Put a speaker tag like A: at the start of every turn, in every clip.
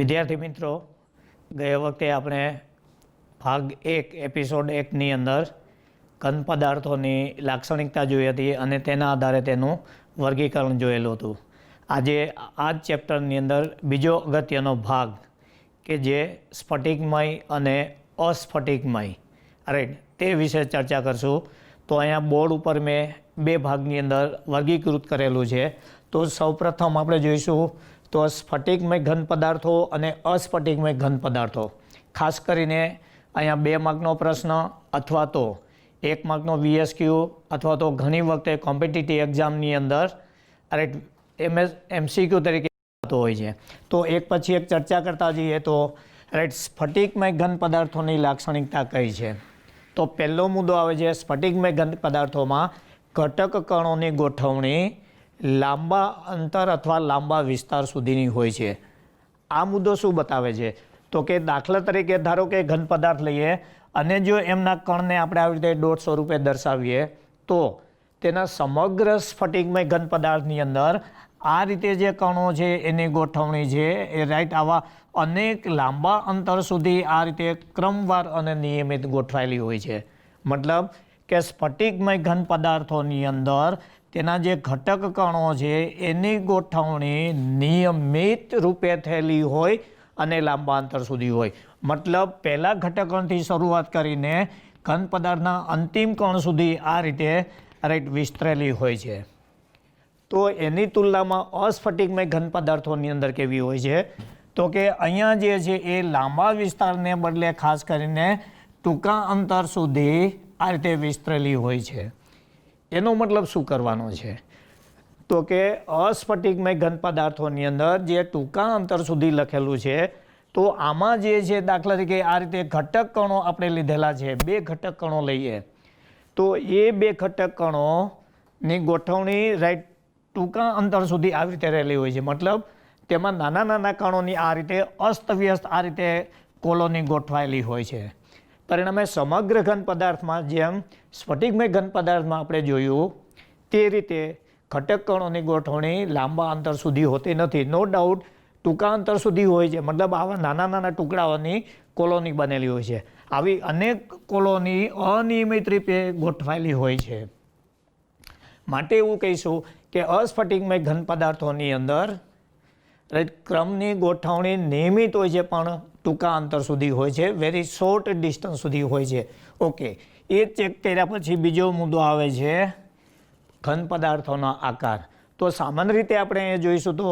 A: વિદ્યાર્થી મિત્રો, ગયા વખતે આપણે ભાગ 1 એપિસોડ 1ની અંદર ઘન પદાર્થોની લાક્ષણિકતા જોઈ હતી અને તેના આધારે તેનું વર્ગીકરણ જોયેલું હતું. આજે આ જ ચેપ્ટરની અંદર બીજો અગત્યનો ભાગ કે જે સ્ફટિકમય અને અસ્ફટિકમય રાઈટ તે વિશે ચર્ચા કરશું. તો અહીંયા બોર્ડ ઉપર મેં 2 ભાગની અંદર વર્ગીકૃત કરેલું છે. તો સૌપ્રથમ આપણે જોઈશું તો સ્ફટિકમય ઘન પદાર્થો અને અસ્ફટિકમય ઘન પદાર્થો. ખાસ કરીને અહીંયા 2 માર્કનો પ્રશ્ન અથવા તો 1 માર્કનો VSQ અથવા તો ઘણી વખતે કોમ્પિટિટિવ એક્ઝામની અંદર MCQ તરીકે થતો હોય છે. તો એક પછી એક ચર્ચા કરતા જઈએ તો સ્ફટિકમય ઘન પદાર્થોની લાક્ષણિકતા કઈ છે. તો પહેલો મુદ્દો આવે છે સ્ફટિકમય ઘન પદાર્થોમાં ઘટક કણોની ગોઠવણી લાંબા અંતર અથવા લાંબા વિસ્તાર સુધીની હોય છે. આ મુદ્દો શું બતાવે છે તો કે દાખલા તરીકે ધારો કે ઘન પદાર્થ લઈએ અને જો એમના કણને આપણે આવી રીતે ડોટ સ્વરૂપે દર્શાવીએ તો તેના સમગ્ર સ્ફટિકમય ઘન પદાર્થની અંદર આ રીતે જે કણો છે એની ગોઠવણી છે એ રાઈટ આવા અનેક લાંબા અંતર સુધી આ રીતે ક્રમવાર અને નિયમિત ગોઠવાયેલી હોય છે. મતલબ કે સ્ફટિકમય ઘન પદાર્થોની અંદર તેના જે ઘટક કણો છે એની ગોઠવણી નિયમિત રૂપે થયેલી હોય અને લાંબા અંતર સુધી હોય. મતલબ પહેલા ઘટક કણથી શરૂઆત કરીને ઘન પદાર્થના અંતિમ કણ સુધી આ રીતે રાઈટ વિસ્તરેલી હોય છે. તો એની તુલનામાં અસ્ફટિકમય ઘન પદાર્થોની અંદર કેવી હોય છે તો કે અહીંયા જે છે એ લાંબા વિસ્તારને બદલે ખાસ કરીને ટૂંકા અંતર સુધી આ રીતે વિસ્તરેલી હોય છે. એનો મતલબ શું કરવાનો છે તો કે અસ્ફટિકમય ઘન પદાર્થોની અંદર જે ટૂંકા અંતર સુધી લખેલું છે તો આમાં જે છે દાખલા તરીકે આ રીતે ઘટક કણો આપણે લીધેલા છે. 2 ઘટક કણો લઈએ તો એ 2 ઘટક કણોની ગોઠવણી રાઈટ ટૂંકા અંતર સુધી આવી રીતે રહેલી હોય છે. મતલબ તેમાં નાના નાના કણોની આ રીતે અસ્તવ્યસ્ત આ રીતે કોલોની ગોઠવાયેલી હોય છે. પરિણામે સમગ્ર ઘન પદાર્થમાં જેમ સ્ફટિકમય ઘન પદાર્થમાં આપણે જોયું તે રીતે ઘટક કણોની ગોઠવણી લાંબા અંતર સુધી હોતી નથી. નો ડાઉટ ટૂંકા અંતર સુધી હોય છે. મતલબ આવા નાના નાના ટુકડાઓની કોલોની બનેલી હોય છે. આવી અનેક કોલોની અનિયમિત રીતે ગોઠવાયેલી હોય છે. માટે એવું કહીશું કે અસ્ફટિકમય ઘન પદાર્થોની અંદર ક્રમની ગોઠવણી નિયમિત હોય છે પણ ટૂંકા અંતર સુધી હોય છે. વેરી શોર્ટ ડિસ્ટન્સ સુધી હોય છે. ઓકે, એ ચેક કર્યા પછી બીજો મુદ્દો આવે છે ઘન પદાર્થોનો આકાર. તો સામાન્ય રીતે આપણે એ જોઈશું તો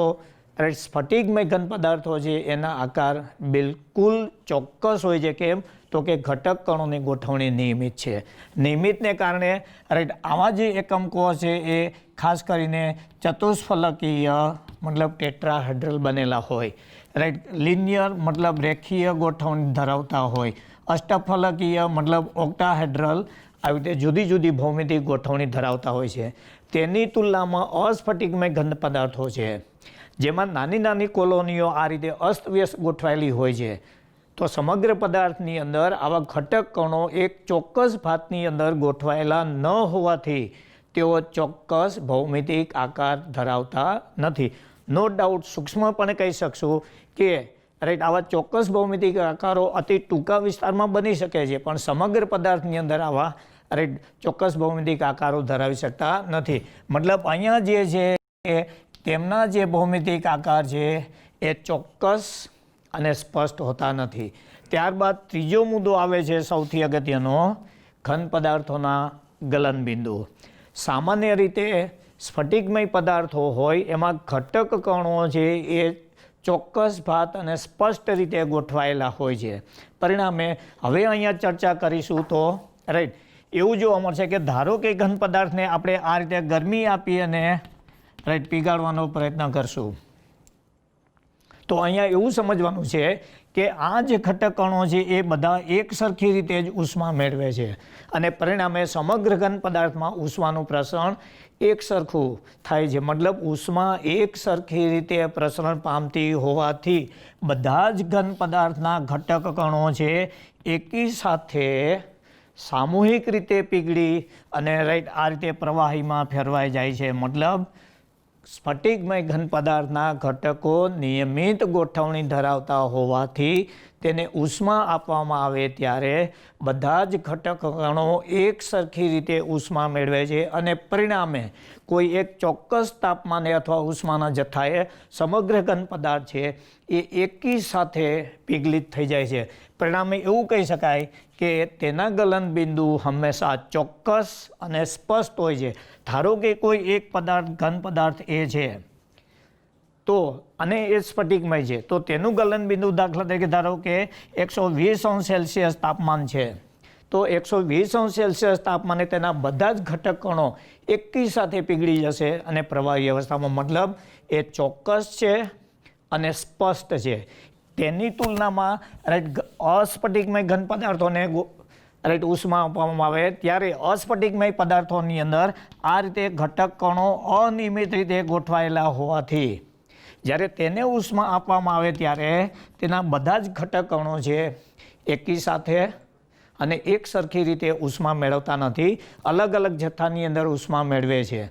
A: સ્ફટિકમય ઘન પદાર્થો છે એના આકાર બિલકુલ ચોક્કસ હોય છે. કેમ તો કે ઘટક કણોની ગોઠવણી નિયમિત છે. નિયમિતને કારણે આવા જે એકમકો છે એ ખાસ કરીને ચતુષ્ફલકીય મતલબ ટેટ્રાહેડ્રલ બનેલા હોય. લિનિયર મતલબ રેખીય ગોઠવણી ધરાવતા હોય. અષ્ટફલકીય મતલબ ઓક્ટાહેડ્રલ આવી રીતે જુદી જુદી ભૌમિતિક ગોઠવણી ધરાવતા હોય છે. તેની તુલનામાં અસ્ફટિકમય ઘન પદાર્થો છે જેમાં નાની નાની કોલોનીઓ આ રીતે અસ્તવ્યસ્ત ગોઠવાયેલી હોય છે. તો સમગ્ર પદાર્થની અંદર આવા ઘટક કણો એક ચોક્કસ ભાતની અંદર ગોઠવાયેલા ન હોવાથી તેઓ ચોક્કસ ભૌમિતિક આકાર ધરાવતા નથી. નો ડાઉટ સૂક્ષ્મપણે કહી શકશું કે આવા ચોક્કસ ભૌમિતિક આકારો અતિ ટૂંકા વિસ્તારમાં બની શકે છે પણ સમગ્ર પદાર્થની અંદર આવા ચોક્કસ ભૌમિતિક આકારો ધરાવી શકતા નથી. મતલબ અહીંયા જે છે એ તેમના જે ભૌમિતિક આકાર છે એ ચોક્કસ અને સ્પષ્ટ હોતા નથી. ત્યારબાદ ત્રીજો મુદ્દો આવે છે સૌથી અગત્યનો ઘન પદાર્થોના ગલનબિંદુ. સામાન્ય રીતે સ્ફટિકમય પદાર્થો હોય એમાં ઘટક કણો છે એ ચોક્કસ ભાત અને સ્પષ્ટ રીતે ગોઠવાયેલા હોય છે. પરિણામે હવે અહીંયા ચર્ચા કરીશું તો એવું જોવા મળશે કે ધારો કે ઘન પદાર્થને આપણે આ રીતે ગરમી આપી અને પીગાળવાનો પ્રયત્ન કરશું તો અહીંયા એવું સમજવાનું છે કે આ જે ઘટક કણો છે એ બધા એક સરખી રીતે જ ઉષ્મા મેળવે છે અને પરિણામે સમગ્ર ઘન પદાર્થમાં ઉષ્માનું પ્રસરણ એક સરખું થાય છે. મતલબ ઉષ્મા એક સરખી રીતે પ્રસરણ પામતી હોવાથી બધા જ ઘન પદાર્થના ઘટક કણો છે એકી સાથે સામૂહિક રીતે પીગળી અને આ રીતે પ્રવાહીમાં ફેરવાઈ જાય છે. મતલબ સ્ફટિકમય ઘન પદાર્થના ઘટકો નિયમિત ગોઠવણી ધરાવતા હોવાથી તેને ઉષ્મા આપવામાં આવે ત્યારે બધા જ ઘટક કણો એક સરખી રીતે ઉષ્મા મેળવે છે અને પરિણામે કોઈ એક ચોક્કસ તાપમાને અથવા ઉષ્માના જથ્થાએ સમગ્ર ઘન પદાર્થ છે એ એકી સાથે પીગલિત થઈ જાય છે. પરિણામે એવું કહી શકાય કે તેના ગલન બિંદુ હંમેશા ચોક્કસ અને સ્પષ્ટ હોય છે. ધારો કે કોઈ એક પદાર્થ ઘન પદાર્થ એ છે તો અને એ સ્ફટિકમય છે તો તેનું ગલન બિંદુ દાખલા તરીકે ધારો કે 120°C તાપમાન છે તો 120°C તાપમાને તેના બધા જ ઘટક કણો એકી સાથે પીગળી જશે અને પ્રવાહી અવસ્થામાં મતલબ એ ચોક્કસ છે અને સ્પષ્ટ છે. તેની તુલનામાં અસ્ફટિકમય ઘન પદાર્થોને ઉષ્મા આપવામાં આવે ત્યારે અસ્ફટિકમય પદાર્થોની અંદર આ રીતે ઘટક કણો અનિયમિત રીતે ગોઠવાયેલા હોવાથી જ્યારે તેને ઉષ્મા આપવામાં આવે ત્યારે તેના બધા જ ઘટક કણો છે એકી સાથે અને એક સરખી રીતે ઉષ્મા મેળવતા નથી, અલગ અલગ જથ્થાની અંદર ઉષ્મા મેળવે છે.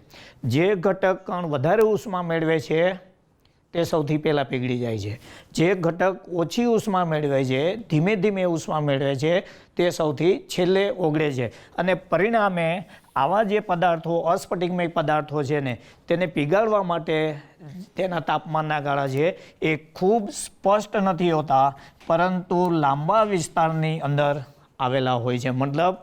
A: જે ઘટક કણ વધારે ઉષ્મા મેળવે છે તે સૌથી પહેલાં પીગળી જાય છે. જે ઘટક ઓછી ઉષ્મા મેળવે છે, ધીમે ધીમે ઉષ્મા મેળવે છે, તે સૌથી છેલ્લે ઓગળે છે. અને પરિણામે આવા જે પદાર્થો અસ્ફટિકમય પદાર્થો છે ને તેને પીગાળવા માટે તેના તાપમાનના ગાળા છે એ ખૂબ સ્પષ્ટ નથી હોતા પરંતુ લાંબા વિસ્તારની અંદર આવેલા હોય છે. મતલબ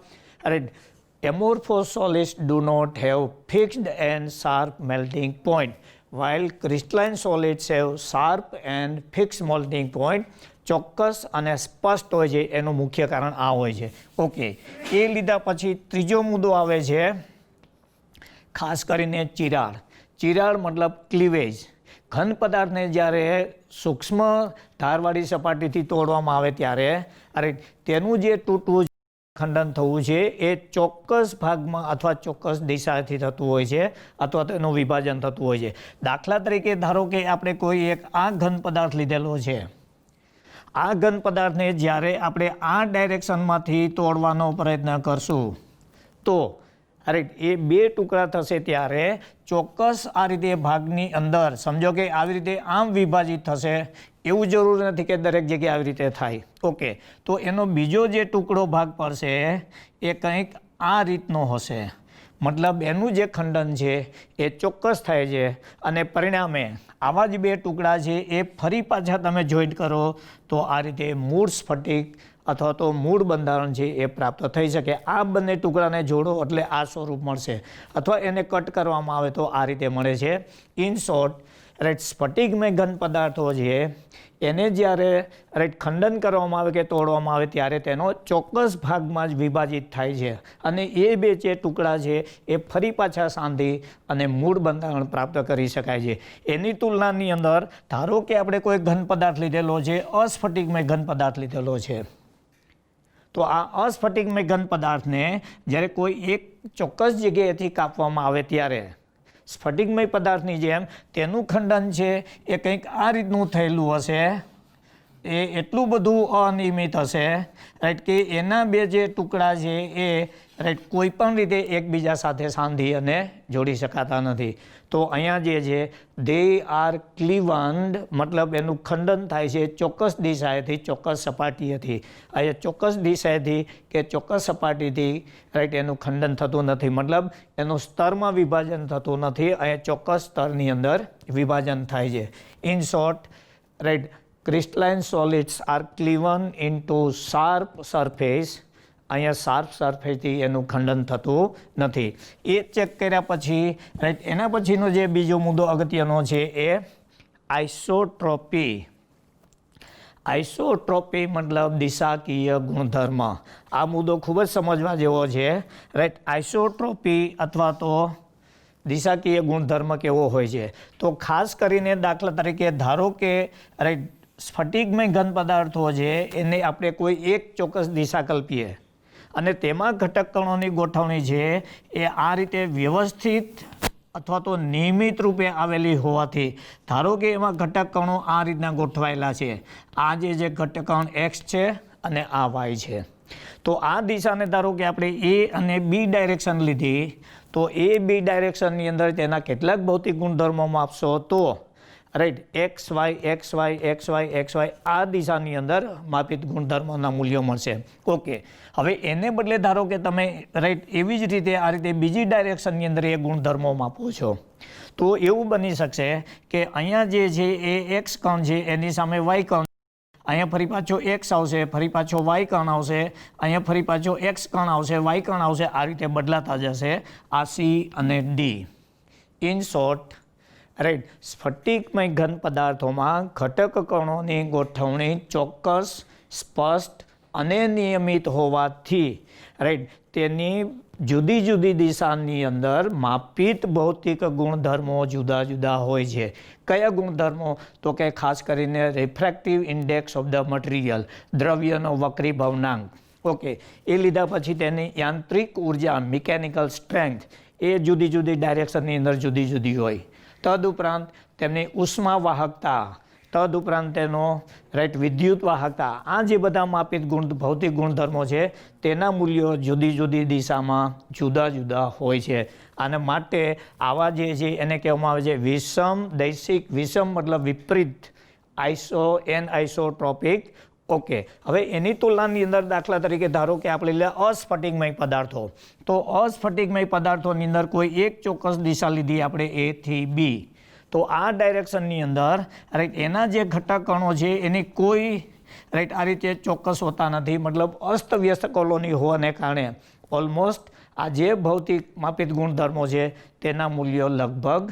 A: amorphous solids do not have fixed and sharp melting point while crystalline solids have sharp and fixed melting point. ચોક્કસ અને સ્પષ્ટ હોય છે એનું મુખ્ય કારણ આ હોય છે. ઓકે, એ લીધા પછી ત્રીજો મુદ્દો આવે છે ખાસ કરીને ચિરાડ. ચિરાડ મતલબ ક્લીવેજ. ઘન પદાર્થને જ્યારે સૂક્ષ્મ ધારવાળી સપાટીથી તોડવામાં આવે ત્યારે તેનું જે તૂટવું ખંડન થવું છે એ ચોક્કસ ભાગમાં અથવા ચોક્કસ દિશાથી થતું હોય છે અથવા તો એનું વિભાજન થતું હોય છે. દાખલા તરીકે ધારો કે આપણે કોઈ એક આ ઘન પદાર્થ લીધેલો છે. આ ઘન પદાર્થને જ્યારે આપણે આ ડાયરેક્શનમાંથી તોડવાનો પ્રયત્ન કરશું તો એ બે ટુકડા થશે ત્યારે ચોક્કસ આ રીતે ભાગની અંદર સમજો કે આવી રીતે આમ વિભાજિત થશે. એવું જરૂર નથી કે દરેક જગ્યાએ આવી રીતે થાય. ઓકે, તો એનો બીજો જે ટુકડો ભાગ પડશે એ કંઈક આ રીતનો હશે. મતલબ એનું જે ખંડન છે એ ચોક્કસ થાય છે અને પરિણામે આવા જ બે ટુકડા છે એ ફરી પાછા તમે જોઈન્ટ કરો તો આ રીતે મૂળ સ્ફટિક અથવા તો મૂળ બંધારણ છે એ પ્રાપ્ત થઈ શકે. આ બંને ટુકડાને જોડો એટલે આ સ્વરૂપ મળશે અથવા એને કટ કરવામાં આવે તો આ રીતે મળે છે. ઇન શોર્ટ સ્ફટિકમય ઘન પદાર્થો છે એને જ્યારે ખંડન કરવામાં આવે કે તોડવામાં આવે ત્યારે તેનો ચોક્કસ ભાગમાં જ વિભાજિત થાય છે અને એ બે જે ટુકડા છે એ ફરી પાછા સાંધી અને મૂળ બંધારણ પ્રાપ્ત કરી શકાય છે. એની તુલનાની અંદર ધારો કે આપણે કોઈ ઘન પદાર્થ લીધેલો છે, અસ્ફટિકમય ઘન પદાર્થ લીધેલો છે તો આ અસ્ફટિકમય ઘન પદાર્થને જ્યારે કોઈ એક ચોક્કસ જગ્યાએથી કાપવામાં આવે ત્યારે સ્ફટિકમય પદાર્થની જેમ તેનું ખંડન છે એ કંઈક આ રીતનું થયેલું હશે. એ એટલું બધું અનિયમિત હશે કે એના બે જે ટુકડા છે એ કોઈ પણ રીતે એકબીજા સાથે સાંધી અને જોડી શકાતા નથી. તો અહીંયા જે છે દે આર ક્લીવન્ડ મતલબ એનું ખંડન થાય છે ચોક્કસ દિશાએથી ચોક્કસ સપાટીએથી. અહીંયા ચોક્કસ દિશાએથી કે ચોક્કસ સપાટીથી એનું ખંડન થતું નથી. મતલબ એનું સ્તરમાં વિભાજન થતું નથી. અહીંયા ચોક્કસ સ્તરની અંદર વિભાજન થાય છે. In short crystalline solids are cleaven into sharp surface. અહીંયા શાર્પ સરફેસથી એનું ખંડન થતું નથી. એ ચેક કર્યા પછી એના પછીનો જે બીજો મુદ્દો અગત્યનો છે એ આઇસોટ્રોપી. આઇસોટ્રોપી મતલબ દિશાકીય ગુણધર્મ. આ મુદ્દો ખૂબ જ સમજવા જેવો છે. આઇસોટ્રોપી અથવા તો દિશાકીય ગુણધર્મ કેવો હોય છે તો ખાસ કરીને દાખલા તરીકે ધારો કે સ્ફટિકમય ઘન પદાર્થો છે એને આપણે કોઈ એક ચોક્કસ દિશા કલ્પીએ અને તેમાં ઘટક કણોની ગોઠવણી છે એ આ રીતે વ્યવસ્થિત અથવા તો નિયમિત રૂપે આવેલી હોવાથી ધારો કે એમાં ઘટક કણો આ રીતના ગોઠવાયેલા છે. આ જે ઘટક કણ એક્સ છે અને આ વાય છે. તો આ દિશાને ધારો કે આપણે એ અને બી ડાયરેક્શન લીધી, તો એ બી ડાયરેક્શનની અંદર તેના કેટલાક ભૌતિક ગુણધર્મો માપશો તો રાઈટ એક્સ વાય આ દિશાની અંદર માપિત ગુણધર્મોના મૂલ્યો મળશે. ઓકે, હવે એને બદલે ધારો કે તમે રાઈટ એવી જ રીતે આ રીતે બીજી ડાયરેક્શનની અંદર એ ગુણધર્મો માપો છો, તો એવું બની શકશે કે અહીંયા જે છે એ એક્સ કણ છે એની સામે વાય કણ, અહીંયા ફરી પાછો એક્સ આવશે, ફરી પાછો વાય કણ આવશે, અહીંયા ફરી પાછો એક્સ કણ આવશે, વાય કણ આવશે, આ રીતે બદલાતા જશે આ સી અને ડી. ઇન શોર્ટ રાઈટ સ્ફટિકમય ઘન પદાર્થોમાં ઘટક કણોની ગોઠવણી ચોક્કસ, સ્પષ્ટ અને નિયમિત હોવાથી રાઈટ તેની જુદી જુદી દિશાની અંદર માપિત ભૌતિક ગુણધર્મો જુદા જુદા હોય છે. કયા ગુણધર્મો? તો કે ખાસ કરીને refractive index of the material, દ્રવ્યનો વક્રી ભવનાંક. ઓકે, એ લીધા પછી તેની યાંત્રિક ઉર્જા, મિકેનિકલ સ્ટ્રેન્થ એ જુદી જુદી ડાયરેક્શનની અંદર જુદી જુદી હોય. તદુપરાંત તેમની ઉષ્મા વાહકતા, તદુપરાંત તેનો રાઈટ વિદ્યુત વાહકતા, આ જે બધા માપિત ભૌતિક ગુણધર્મો છે તેના મૂલ્યો જુદી જુદી દિશામાં જુદા જુદા હોય છે. અને માટે આવા જે છે એને કહેવામાં આવે છે વિષમ દૈશિક, વિષમ મતલબ વિપરીત, આઇસોટ્રોપિક. ઓકે, હવે એની તુલનાની અંદર દાખલા તરીકે ધારો કે આપણે લે અસ્ફટિકમય પદાર્થો, તો અસ્ફટિકમય પદાર્થોની અંદર કોઈ એક ચોક્કસ દિશા લીધી આપણે એ થી બી, તો આ ડાયરેક્શનની અંદર રાઈટ એના જે ઘટક કણો છે એની કોઈ રાઈટ આ રીતે ચોક્કસ હોતા નથી, મતલબ અસ્તવ્યસ્ત કોલોની હોવાને કારણે ઓલમોસ્ટ આ જે ભૌતિક માપિત ગુણધર્મો છે તેના મૂલ્યો લગભગ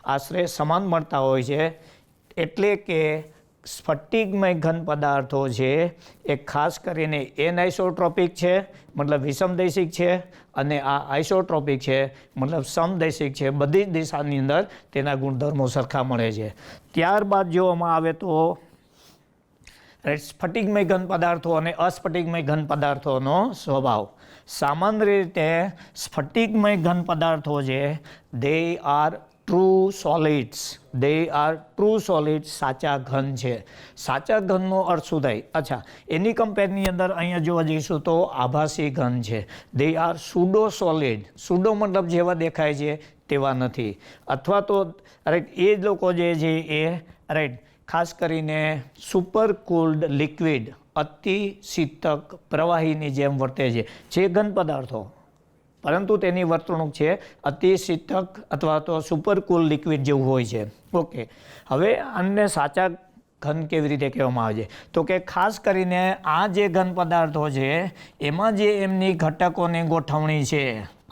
A: આશરે સમાન મળતા હોય છે. એટલે કે સ્ફટિકમય ઘન પદાર્થો છે એ ખાસ કરીને એનઆઇસોટ્રોપિક છે, મતલબ વિષમદૈશિક છે, અને આ આઇસોટ્રોપિક છે મતલબ સમદૈશિક છે. બધી જ દિશાની અંદર તેના ગુણધર્મો સરખા મળે છે. ત્યારબાદ જોવામાં આવે તો સ્ફટિકમય ઘન પદાર્થો અને અસ્ફટિકમય ઘન પદાર્થોનો સ્વભાવ. સામાન્ય રીતે સ્ફટિકમય ઘન પદાર્થો છે દે આર ટ્રુ સોલિડ્સ, સાચા ઘન છે. સાચા ઘનનો અર્થ શું થાય? અચ્છા, એની કમ્પેરની અંદર અહીંયા જોવા જઈશું તો આભાસી ઘન છે. They are sudo solid, sudo મતલબ જેવા દેખાય છે તેવા નથી. અથવા તો રાઈટ એ જ લોકો જે છે એ રાઈટ ખાસ કરીને સુપર કુલ્ડ લિક્વિડ, અતિ શીતક પ્રવાહીની જેમ વર્તે છે જે ઘન પદાર્થો, પરંતુ તેની વર્તણૂક છે અતિ શીતક અથવા તો સુપર કુલ લિક્વિડ જેવું હોય છે. ઓકે, હવે આને સાચા ઘન કેવી રીતે કહેવામાં આવે છે? તો કે ખાસ કરીને આ જે ઘન પદાર્થો છે એમાં જે એમની ઘટકોની ગોઠવણી છે,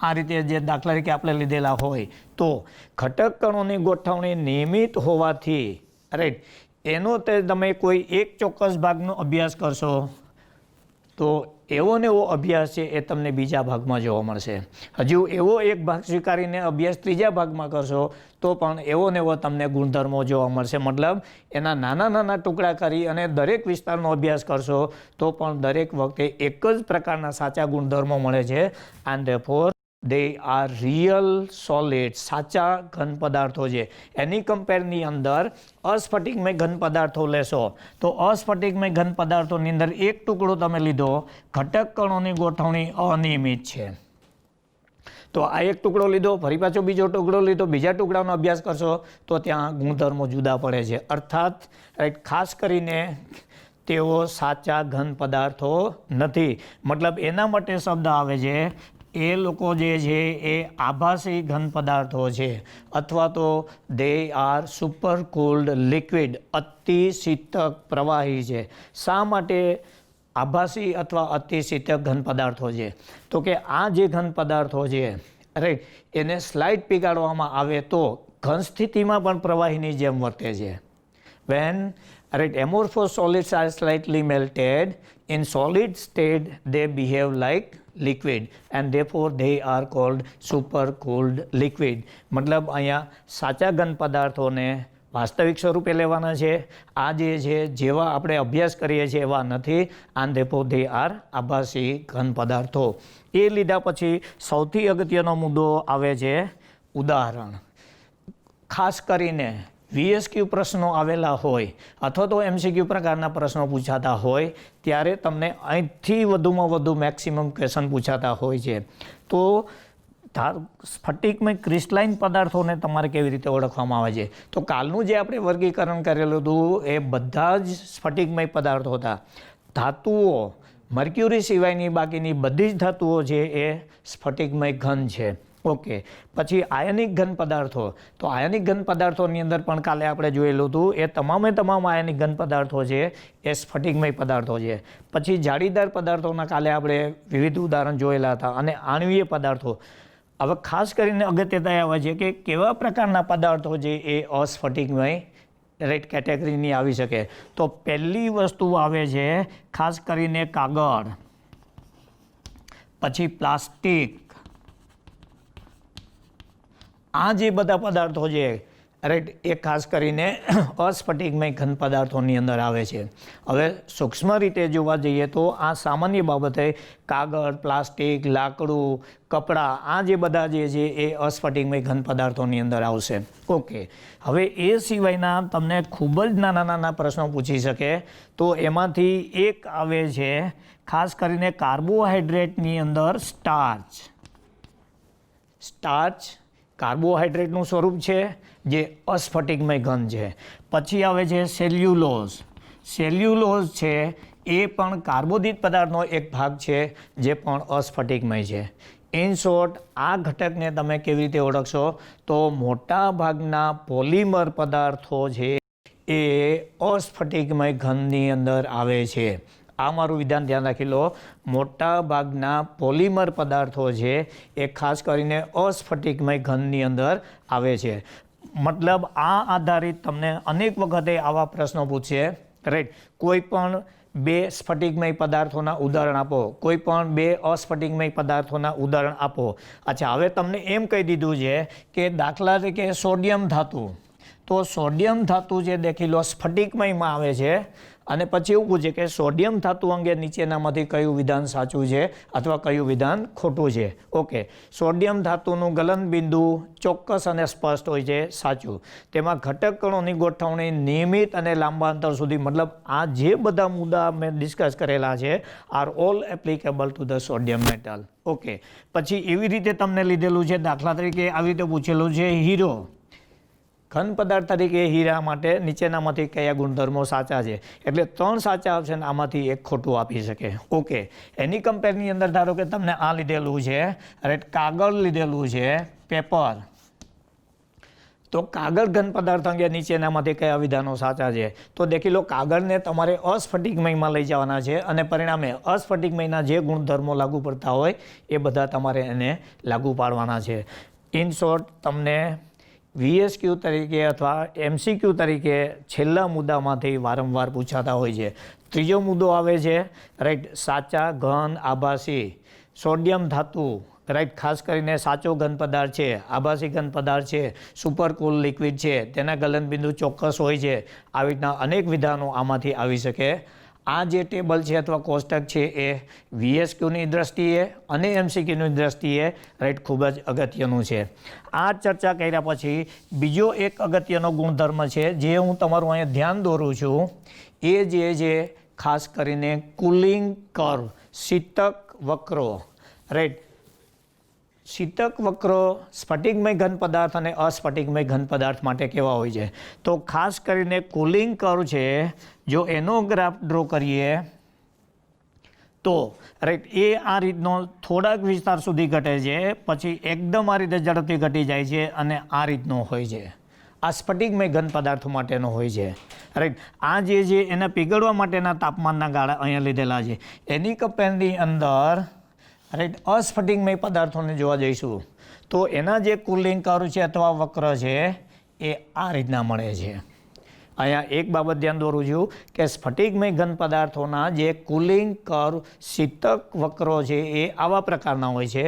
A: આ રીતે જે દાખલા તરીકે આપણે લીધેલા હોય, તો ઘટક કણોની ગોઠવણી નિયમિત હોવાથી રાઈટ એનો તે તમે કોઈ એક ચોક્કસ ભાગનો અભ્યાસ કરશો તો એવો ને એવો અભ્યાસ છે એ તમને બીજા ભાગમાં જોવા મળશે. હજુ એવો એક ભાગ સ્વીકારીને અભ્યાસ ત્રીજા ભાગમાં કરશો તો પણ એવો ને એવો તમને ગુણધર્મો જોવા મળશે. મતલબ એના નાના નાના ટુકડા કરી અને દરેક વિસ્તારનો અભ્યાસ કરશો તો પણ દરેક વખતે એક જ પ્રકારના સાચા ગુણધર્મો મળે છે. And therefore they are real solid, સાચા ઘન પદાર્થો છે. એની કમ્પેરની અંદર અસ્ફટિકમય ઘન પદાર્થો લેશો તો અસ્ફટિકમય ઘન પદાર્થોની અંદર એક ટુકડો તમે લીધો, ઘટક કણોની ગોઠવણી અનિયમિત છે. તો આ એક ટુકડો લીધો, ફરી પાછો બીજો ટુકડો લીધો, બીજા ટુકડાનો અભ્યાસ કરશો તો ત્યાં ગુણધર્મો જુદા પડે છે. અર્થાત ખાસ કરીને તેઓ સાચા ઘન પદાર્થો નથી. મતલબ એના માટે શબ્દ આવે છે એ લોકો જે છે એ આભાસી ઘન પદાર્થો છે, અથવા તો they are super cooled liquid, અતિ શીતક પ્રવાહી છે. શા માટે આભાસી અથવા અતિ શીતક ઘન પદાર્થો છે? તો કે આ જે ઘન પદાર્થો છે રાઈટ એને સ્લાઇડ પીગાડવામાં આવે તો ઘન સ્થિતિમાં પણ પ્રવાહીની જેમ વર્તે છે. When right amorphous solids are slightly melted, in solid state they behave like liquid and therefore they are called super cooled liquid. મતલબ અહીંયા સાચા ઘન પદાર્થોને વાસ્તવિક સ્વરૂપે લેવાના છે. આ જે છે જેવા આપણે અભ્યાસ કરીએ છીએ એવા નથી. and therefore they are આભાસી ઘન પદાર્થો. એ લીધા પછી સૌથી અગત્યનો મુદ્દો આવે છે ઉદાહરણ. ખાસ કરીને VSQ પ્રશ્નો આવેલા હોય અથવા તો MCQ પ્રકારના પ્રશ્નો પૂછાતા હોય ત્યારે તમને અહીંથી વધુમાં વધુ મેક્સિમમ ક્વેશ્ચન પૂછાતા હોય છે. તો સ્ફટિકમય ક્રિસ્ટલાઇન પદાર્થોને તમારે કેવી રીતે ઓળખવામાં આવે છે? તો કાલનું જે આપણે વર્ગીકરણ કરેલું હતું એ બધા જ સ્ફટિકમય પદાર્થો હતા. ધાતુઓ મર્ક્યુરી સિવાયની બાકીની બધી જ ધાતુઓ છે એ સ્ફટિકમય ઘન છે. ઓકે, પછી આયનિક ઘન પદાર્થો. તો આયનિક ઘન પદાર્થોની અંદર પણ કાલે આપણે જોયેલું હતું એ તમામ આયનિક ઘન પદાર્થો છે એ સ્ફટિકમય પદાર્થો છે. પછી જાળીદાર પદાર્થોના કાલે આપણે વિવિધ ઉદાહરણ જોયેલા હતા. અને આણ્વીય પદાર્થો, હવે ખાસ કરીને અગત્યતા આવે છે કે કેવા પ્રકારના પદાર્થો છે એ અસ્ફટિકમય રાઈટ કેટેગરીની આવી શકે. તો પહેલી વસ્તુ આવે છે ખાસ કરીને કાગળ, પછી પ્લાસ્ટિક, આ જે બધા પદાર્થો છે રાઈટ એ ખાસ કરીને અસ્ફટિકમય ઘન પદાર્થોની અંદર આવે છે. હવે સૂક્ષ્મ રીતે જોવા જઈએ તો આ સામાન્ય બાબતે કાગળ, પ્લાસ્ટિક, લાકડું, કપડાં, આ જે બધા જે છે એ અસ્ફટિકમય ઘન પદાર્થોની અંદર આવશે. ઓકે, હવે એ સિવાયના તમને ખૂબ જ નાના નાના પ્રશ્નો પૂછી શકે. તો એમાંથી એક આવે છે ખાસ કરીને કાર્બોહાઈડ્રેટની અંદર સ્ટાર્ચ કાર્બોહાઈડ્રેટનું સ્વરૂપ છે જે અસ્ફટિકમય ઘન છે. પછી આવે છે સેલ્યુલોઝ છે એ પણ કાર્બોદિત પદાર્થનો એક ભાગ છે જે પણ અસ્ફટિકમય છે. ઇન શોર્ટ, આ ઘટકને તમે કેવી રીતે ઓળખશો? તો મોટા ભાગના પોલિમર પદાર્થો છે એ અસ્ફટિકમય ઘનની અંદર આવે છે. આ મારું વિધાન ધ્યાન રાખી લો. મોટા ભાગના પોલિમર પદાર્થો છે એ ખાસ કરીને અસ્ફટિકમય ઘનની અંદર આવે છે. મતલબ આ આધારિત તમને અનેક વખતે આવા પ્રશ્નો પૂછશે રાઈટ. કોઈ પણ બે સ્ફટિકમય પદાર્થોના ઉદાહરણ આપો, કોઈ પણ બે અસ્ફટિકમય પદાર્થોના ઉદાહરણ આપો. અચ્છા, હવે તમને એમ કહી દીધું છે કે દાખલા તરીકે સોડિયમ ધાતુ. તો સોડિયમ ધાતુ જે દેખી લો સ્ફટિકમયમાં આવે છે. અને પછી એવું પૂછે કે સોડિયમ ધાતુ અંગે નીચેનામાંથી કયું વિધાન સાચું છે અથવા કયું વિધાન ખોટું છે. ઓકે, સોડિયમ ધાતુનું ગલનબિંદુ ચોક્કસ અને સ્પષ્ટ હોય છે, સાચું. તેમાં ઘટક કણોની ગોઠવણી નિયમિત અને લાંબા અંતર સુધી, મતલબ આ જે બધા મુદ્દા મેં ડિસ્કસ કરેલા છે are all applicable to the sodium metal. Okay, પછી એવી રીતે તમને લીધેલું છે દાખલા તરીકે આવી રીતે પૂછેલું છે હીરો. ઘન પદાર્થ તરીકે હીરા માટે નીચેનામાંથી કયા ગુણધર્મો સાચા છે? એટલે 3 સાચા ઓપ્શન, આમાંથી એક ખોટું આપી શકે. ઓકે, એની કમ્પેરની અંદર ધારો કે તમને આ લીધેલું છે રાઈટ, કાગળ લીધેલું છે, પેપર. તો કાગળ ઘન પદાર્થ અંગે નીચેનામાંથી કયા વિધાનો સાચા છે? તો દેખી લો કાગળને તમારે અસ્ફટિકમયમાં લઈ જવાના છે અને પરિણામે અસ્ફટિકમયના જે ગુણધર્મો લાગુ પડતા હોય એ બધા તમારે એને લાગુ પાડવાના છે. ઇન શોર્ટ, તમને VSQ તરીકે અથવા MCQ તરીકે છેલ્લા મુદ્દામાંથી વારંવાર પૂછાતા હોય છે. ત્રીજો મુદ્દો આવે છે રાઈટ, સાચા ઘન આભાસી. સોડિયમ ધાતુ રાઈટ, ખાસ કરીને સાચો ઘન પદાર્થ છે, આભાસી ઘન પદાર્થ છે, સુપરકૂલ લિક્વિડ છે, તેના ગલનબિંદુ ચોક્કસ હોય છે. આવી રીતના અનેક વિધાનો આમાંથી આવી શકે. આ જે ટેબલ છે અથવા કોષ્ટક છે એ VSQની દ્રષ્ટિએ અને MCQની દ્રષ્ટિએ રાઈટ ખૂબ જ અગત્યનું છે. આ ચર્ચા કર્યા પછી બીજો એક અગત્યનો ગુણધર્મ છે જે હું તમારું અહીંયા ધ્યાન દોરું છું, એ જે છે ખાસ કરીને કુલિંગ કર્વ, શીતક વક્રો રાઈટ. શીતક વક્રો સ્ફટિકમય ઘન પદાર્થ અને અસ્ફટિકમય ઘન પદાર્થ માટે કેવા હોય છે? તો ખાસ કરીને કુલિંગ કર્વ છે, જો એનો ગ્રાફ ડ્રો કરીએ તો રાઈટ એ આ રીતનો થોડાક વિસ્તાર સુધી ઘટે છે, પછી એકદમ આ રીતે ઝડપથી ઘટી જાય છે અને આ રીતનો હોય છે. આ સ્ફટિકમય ઘન પદાર્થો માટેનો હોય છે રાઈટ. આ જે છે એના પીગળવા માટેના તાપમાનના ગાળા અહીંયા લીધેલા છે. એની કમ્પેરની અંદર રાઈટ અસ્ફટિકમય પદાર્થોને જોવા જઈશું તો એના જે કુલિંગ કર્વ છે અથવા વક્ર છે એ આ રીતના મળે છે. અહીંયા એક બાબત ધ્યાન દોરું છું કે સ્ફટિકમય ઘન પદાર્થોના જે કુલિંગ કર્વ શીતક વક્રો છે એ આવા પ્રકારના હોય છે.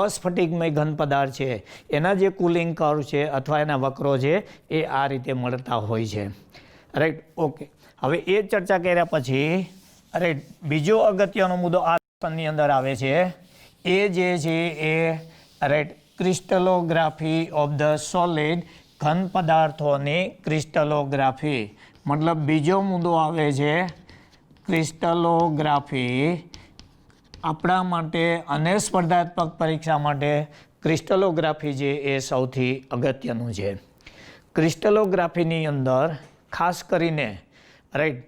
A: અસ્ફટિકમય ઘન પદાર્થ છે એના જે કુલિંગ કર્વ છે અથવા એના વક્રો છે એ આ રીતે મળતા હોય છે રાઈટ. ઓકે, હવે એ ચર્ચા કર્યા પછી રાઈટ બીજો અગત્યનો મુદ્દો આ ની અંદર આવે છે એ જે છે એ રાઈટ ક્રિસ્ટલોગ્રાફી ઓફ ધ સોલિડ ઘન પદાર્થોની ક્રિસ્ટલોગ્રાફી, મતલબ બીજો મુદ્દો આવે છે ક્રિસ્ટલોગ્રાફી. આપણા માટે અને સ્પર્ધાત્મક પરીક્ષા માટે ક્રિસ્ટલોગ્રાફી જે એ સૌથી અગત્યનું છે. ક્રિસ્ટલોગ્રાફીની અંદર ખાસ કરીને રાઈટ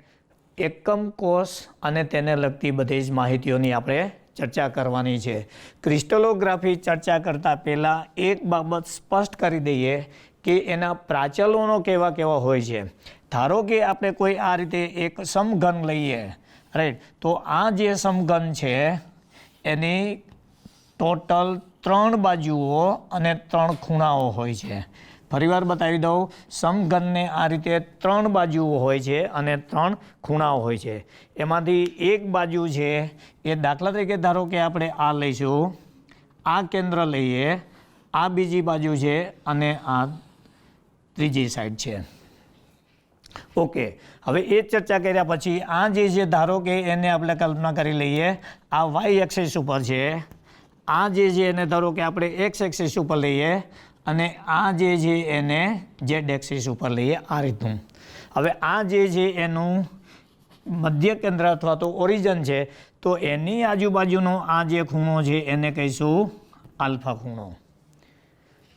A: એકમ કોષ અને તેને લગતી બધી જ માહિતીઓની આપણે ચર્ચા કરવાની છે. ક્રિસ્ટલોગ્રાફી ચર્ચા કરતાં પહેલાં એક બાબત સ્પષ્ટ કરી દઈએ કે એના પ્રાચલોનો કેવા કેવા હોય છે. ધારો કે આપણે કોઈ આ રીતે એક સમઘન લઈએ રાઈટ, તો આ જે સમઘન છે એની ટોટલ 3 બાજુઓ અને 3 ખૂણાઓ હોય છે. ફરીવાર બતાવી દઉં, સમઘનને આ રીતે 3 બાજુઓ હોય છે અને 3 ખૂણાઓ હોય છે. એમાંથી એક બાજુ છે એ દાખલા તરીકે ધારો કે આપણે આ લઈશું, આ કેન્દ્ર લઈએ, આ બીજી બાજુ છે અને આ ત્રીજી સાઈડ છે. ઓકે, હવે એ ચર્ચા કર્યા પછી આ જે છે ધારો કે એને આપણે કલ્પના કરી લઈએ આ વાય એક્સિસ ઉપર છે, આ જે છે એને ધારો કે આપણે એક્સ એક્સિસ ઉપર લઈએ અને આ જે છે એને ઝેડ એક્સિસ ઉપર લઈએ આ રીતનું. હવે આ જે છે એનું મધ્ય કેન્દ્ર અથવા તો ઓરિજન છે, તો એની આજુબાજુનો આ જે ખૂણો છે એને કહીશું આલ્ફા ખૂણો.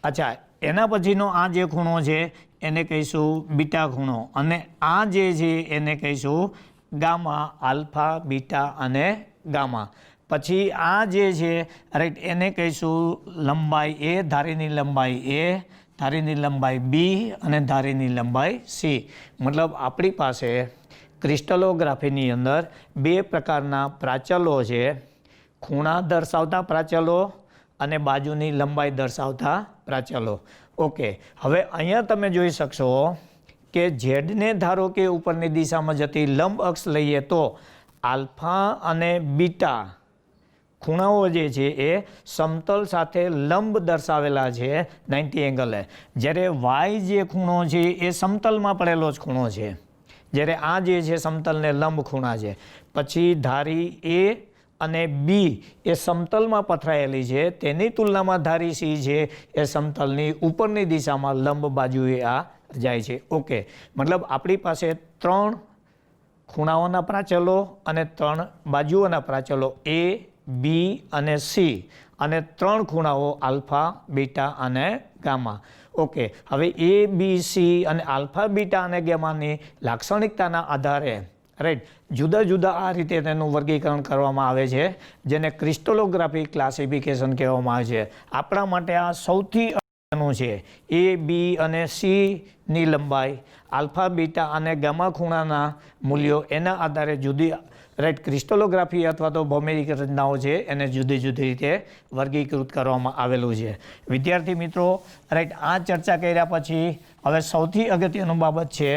A: અચ્છા, એના પછીનો આ જે ખૂણો છે એને કહીશું બીટા ખૂણો અને આ જે છે એને કહીશું ગામા, આલ્ફા, બીટા અને ગામા. પછી આ જે છે રાઈટ એને કહીશું લંબાઈ એ, ધારીની લંબાઈ એ, ધારીની લંબાઈ બી અને ધારીની લંબાઈ સી. મતલબ આપણી પાસે ક્રિસ્ટલોગ્રાફીની અંદર 2 પ્રકારના પ્રાચલો છે, ખૂણા દર્શાવતા પ્રાચલો અને બાજુની લંબાઈ દર્શાવતા પ્રાચલો. ઓકે, હવે અહીંયા તમે જોઈ શકશો કે ઝેડને ધારો કે ઉપરની દિશામાં જતી લંબ અક્ષ લઈએ તો આલ્ફા અને બીટા ખૂણાઓ જે છે એ સમતલ સાથે લંબ દર્શાવેલા છે 90 એંગલે. જ્યારે વાય જે ખૂણો છે એ સમતલમાં પડેલો જ ખૂણો છે, જ્યારે આ જે છે સમતલને લંબ ખૂણા છે. પછી ધારી એ અને બી એ સમતલમાં પથરાયેલી છે, તેની તુલનામાં ધારી સી છે એ સમતલની ઉપરની દિશામાં લંબ બાજુએ આ જાય છે. ઓકે, મતલબ આપણી પાસે 3 ખૂણાઓના પ્રાચલો અને 3 બાજુઓના પ્રાચલો એ, બી અને સી અને 3 ખૂણાઓ આલ્ફા, બીટા અને ગામા. ઓકે, હવે એ, બી, સી અને આલ્ફા, બીટા અને ગામાની લાક્ષણિકતાના આધારે રાઈટ જુદા જુદા આ રીતે તેનું વર્ગીકરણ કરવામાં આવે છે, જેને ક્રિસ્ટલોગ્રાફી ક્લાસિફિકેશન કહેવામાં આવે છે. આપણા માટે આ સૌથી અગત્યનું છે. એ, બી અને સીની લંબાઈ, આલ્ફા, બીટા અને ગામા ખૂણાના મૂલ્યો, એના આધારે જુદી રાઈટ ક્રિસ્ટલોગ્રાફી અથવા તો ભૌમિતિક રચનાઓ છે એને જુદી જુદી રીતે વર્ગીકૃત કરવામાં આવેલું છે. વિદ્યાર્થી મિત્રો, રાઈટ આ ચર્ચા કર્યા પછી હવે સૌથી અગત્યનું બાબત છે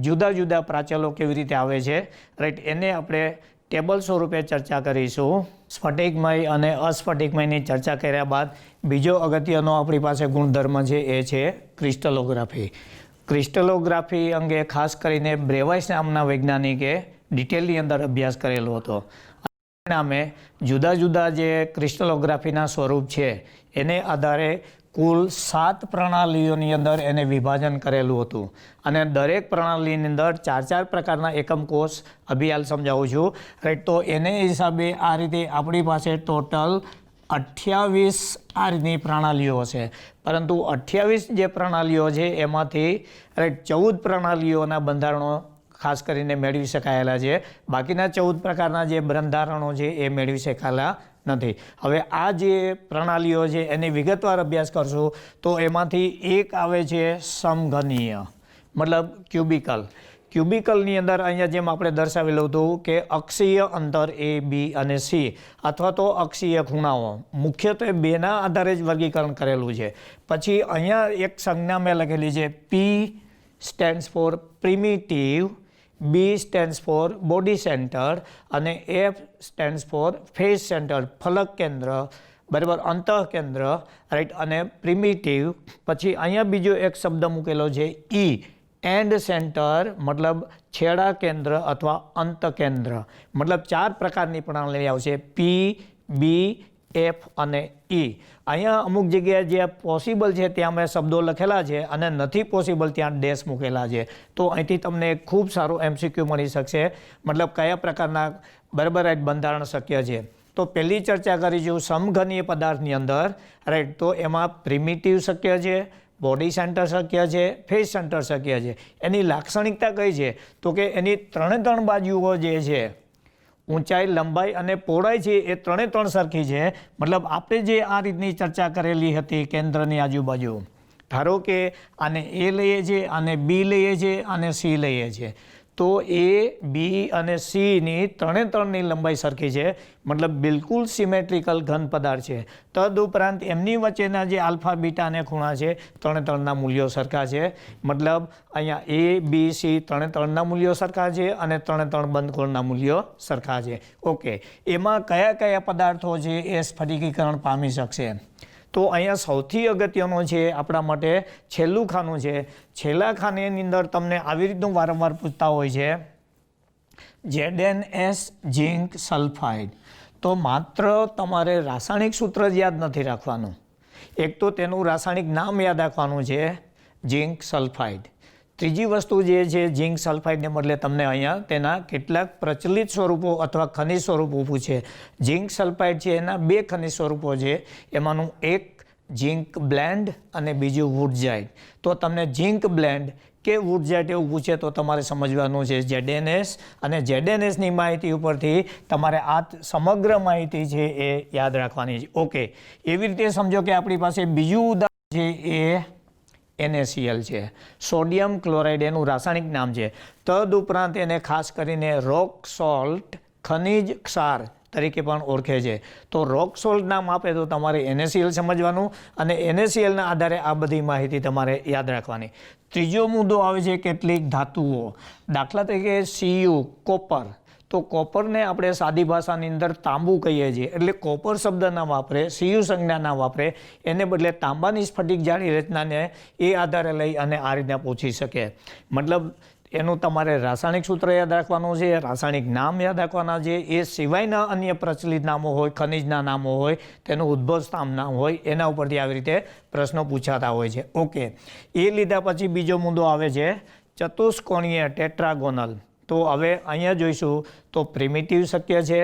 A: જુદા જુદા પ્રાચલો કેવી રીતે આવે છે. રાઈટ એને આપણે ટેબલ સ્વરૂપે ચર્ચા કરીશું. સ્ફટિકમય અને અસ્ફટિકમયની ચર્ચા કર્યા બાદ બીજો અગત્યનો આપણી પાસે ગુણધર્મ છે એ છે ક્રિસ્ટલોગ્રાફી. ક્રિસ્ટલોગ્રાફી અંગે ખાસ કરીને બ્રેવાઇસ નામના વૈજ્ઞાનિકે ડિટેલની અંદર અભ્યાસ કરેલો હતો. પરિણામે જુદા જુદા જે ક્રિસ્ટલોગ્રાફીના સ્વરૂપ છે એને આધારે કુલ 7 પ્રણાલીઓની અંદર એને વિભાજન કરેલું હતું અને દરેક પ્રણાલીની અંદર 4 પ્રકારના એકમ કોષ અભિયાલ સમજાવું છું. રાઈટ, તો એને હિસાબે આ રીતે આપણી પાસે ટોટલ 28 આ રીતની પ્રણાલીઓ છે. પરંતુ 28 જે પ્રણાલીઓ છે એમાંથી રાઈટ 14 પ્રણાલીઓના બંધારણો ખાસ કરીને મેળવી શકાયેલા છે. બાકીના 14 પ્રકારના જે બંધારણો છે એ મેળવી શકાયેલા નથી. હવે આ જે પ્રણાલીઓ છે એની વિગતવાર અભ્યાસ કરશું તો એમાંથી એક આવે છે સમઘનીય, મતલબ ક્યુબિકલ. ક્યુબિકલની અંદર અહીંયા જેમ આપણે દર્શાવેલું હતું કે અક્ષીય અંતર એ, બી અને સી અથવા તો અક્ષીય ખૂણાઓ મુખ્યત્વે 2ના આધારે જ વર્ગીકરણ કરેલું છે. પછી અહીંયા એક સંજ્ઞા મેં લખેલી છે, P stands for primitive, B stands for body center અને F stands for face center, ફલક કેન્દ્ર, બરાબર, અંતઃ કેન્દ્ર, રાઈટ, અને પ્રિમિટિવ. પછી અહીંયા બીજો એક શબ્દ મૂકેલો છે E, એન્ડ સેન્ટર, મતલબ છેડા કેન્દ્ર અથવા અંત કેન્દ્ર. મતલબ 4 પ્રકારની પ્રણાલી આવશે, P, B, એફ અને ઈ. અહીંયા અમુક જગ્યાએ જે પોસિબલ છે ત્યાં મેં શબ્દો લખેલા છે અને નથી પોસિબલ ત્યાં ડેશ મૂકેલા છે. તો અહીંથી તમને ખૂબ સારું MCQ મળી શકશે, મતલબ કયા પ્રકારના બરબરાઇટ બંધારણ શક્ય છે. તો પહેલી ચર્ચા કરીશું સમઘનીય પદાર્થની અંદર, રાઈટ. તો એમાં પ્રિમિટિવ શક્ય છે, બોડી સેન્ટર શક્ય છે, ફેસ સેન્ટર શક્ય છે. એની લાક્ષણિકતા કઈ છે? તો કે એની ત્રણ બાજુઓ જે છે, ઊંચાઈ, લંબાઈ અને પહોળાઈ છે, એ ત્રણ સરખી છે. મતલબ આપણે જે આ રીતની ચર્ચા કરેલી હતી કેન્દ્રની આજુબાજુ, ધારો કે આને એ લઈએ છીએ, આને બી લઈએ છીએ, આને સી લઈએ છીએ, તો એ, બી અને સીની ત્રણની લંબાઈ સરખી છે, મતલબ બિલકુલ સિમેટ્રિકલ ઘન પદાર્થ છે. તદુપરાંત એમની વચ્ચેના જે આલ્ફા, બીટા અને ખૂણા છે, ત્રણના મૂલ્યો સરખા છે. મતલબ અહીંયા એ, બી, સી ત્રણના મૂલ્યો સરખા છે અને ત્રણ બંધકોણના મૂલ્યો સરખા છે. ઓકે, એમાં કયા કયા પદાર્થો છે એ સ્ફટિકીકરણ પામી શકશે? તો અહીંયા સૌથી અગત્યનું છે આપણા માટે છેલ્લું ખાનું છે. છેલ્લા ખાનાની અંદર તમને આવી રીતનું વારંવાર પૂછતા હોય છે ZnS ઝીંક સલ્ફાઇડ. તો માત્ર તમારે રાસાયણિક સૂત્ર જ યાદ નથી રાખવાનું, એક તો તેનું રાસાયણિક નામ યાદ રાખવાનું છે, ઝીંક સલ્ફાઇડ. ત્રીજી વસ્તુ જે છે, ઝીંક સલ્ફાઇડને બદલે તમને અહીંયા તેના કેટલાક પ્રચલિત સ્વરૂપો અથવા ખનિજ સ્વરૂપો પૂછે. ઝીંક સલ્ફાઇડ છે એના બે ખનિજ સ્વરૂપો છે, એમાંનું એક ઝીંક બ્લેન્ડ અને બીજું વુડજાઇટ. તો તમને ઝીંક બ્લેન્ડ કે વુડજાઇટ એવું પૂછે તો તમારે સમજવાનું છે ZnS, અને ZnSની માહિતી ઉપરથી તમારે આ સમગ્ર માહિતી છે એ યાદ રાખવાની છે. ઓકે, એવી રીતે સમજો કે આપણી પાસે બીજું ઉદાહરણ છે એ NaCl છે, સોડિયમ ક્લોરાઇડ એનું રાસાયણિક નામ છે. તદુપરાંત એને ખાસ કરીને રોક સોલ્ટ, ખનિજ ક્ષાર તરીકે પણ ઓળખે છે. તો રોક સોલ્ટ નામ આપે તો તમારે NaCl સમજવાનું અને NaClના આધારે આ બધી માહિતી તમારે યાદ રાખવાની. ત્રીજો મુદ્દો આવે છે કેટલીક ધાતુઓ, દાખલા તરીકે Cu, કોપર. તો કોપરને આપણે સાદી ભાષાની અંદર તાંબુ કહીએ છીએ, એટલે કોપર શબ્દ ના વાપરે, Cu સંજ્ઞા ના વાપરે, એને બદલે તાંબાની સ્ફટિક જાળી રચનાને એ આધારે લઈ અને આ રીતના પૂછી શકે. મતલબ એનું તમારે રાસાયણિક સૂત્ર યાદ રાખવાનું છે, રાસાયણિક નામ યાદ રાખવાના છે, એ સિવાયના અન્ય પ્રચલિત નામો હોય, ખનિજના નામો હોય, તેનું ઉદ્ભવ સ્થાન નામ હોય, એના ઉપરથી આવી રીતે પ્રશ્નો પૂછાતા હોય છે. ઓકે, એ લીધા પછી બીજો મુદ્દો આવે છે ચતુષ્કોણીય ટેટ્રાગોનલ. તો હવે અહીંયા જોઈશું તો પ્રિમિટિવ શક્ય છે,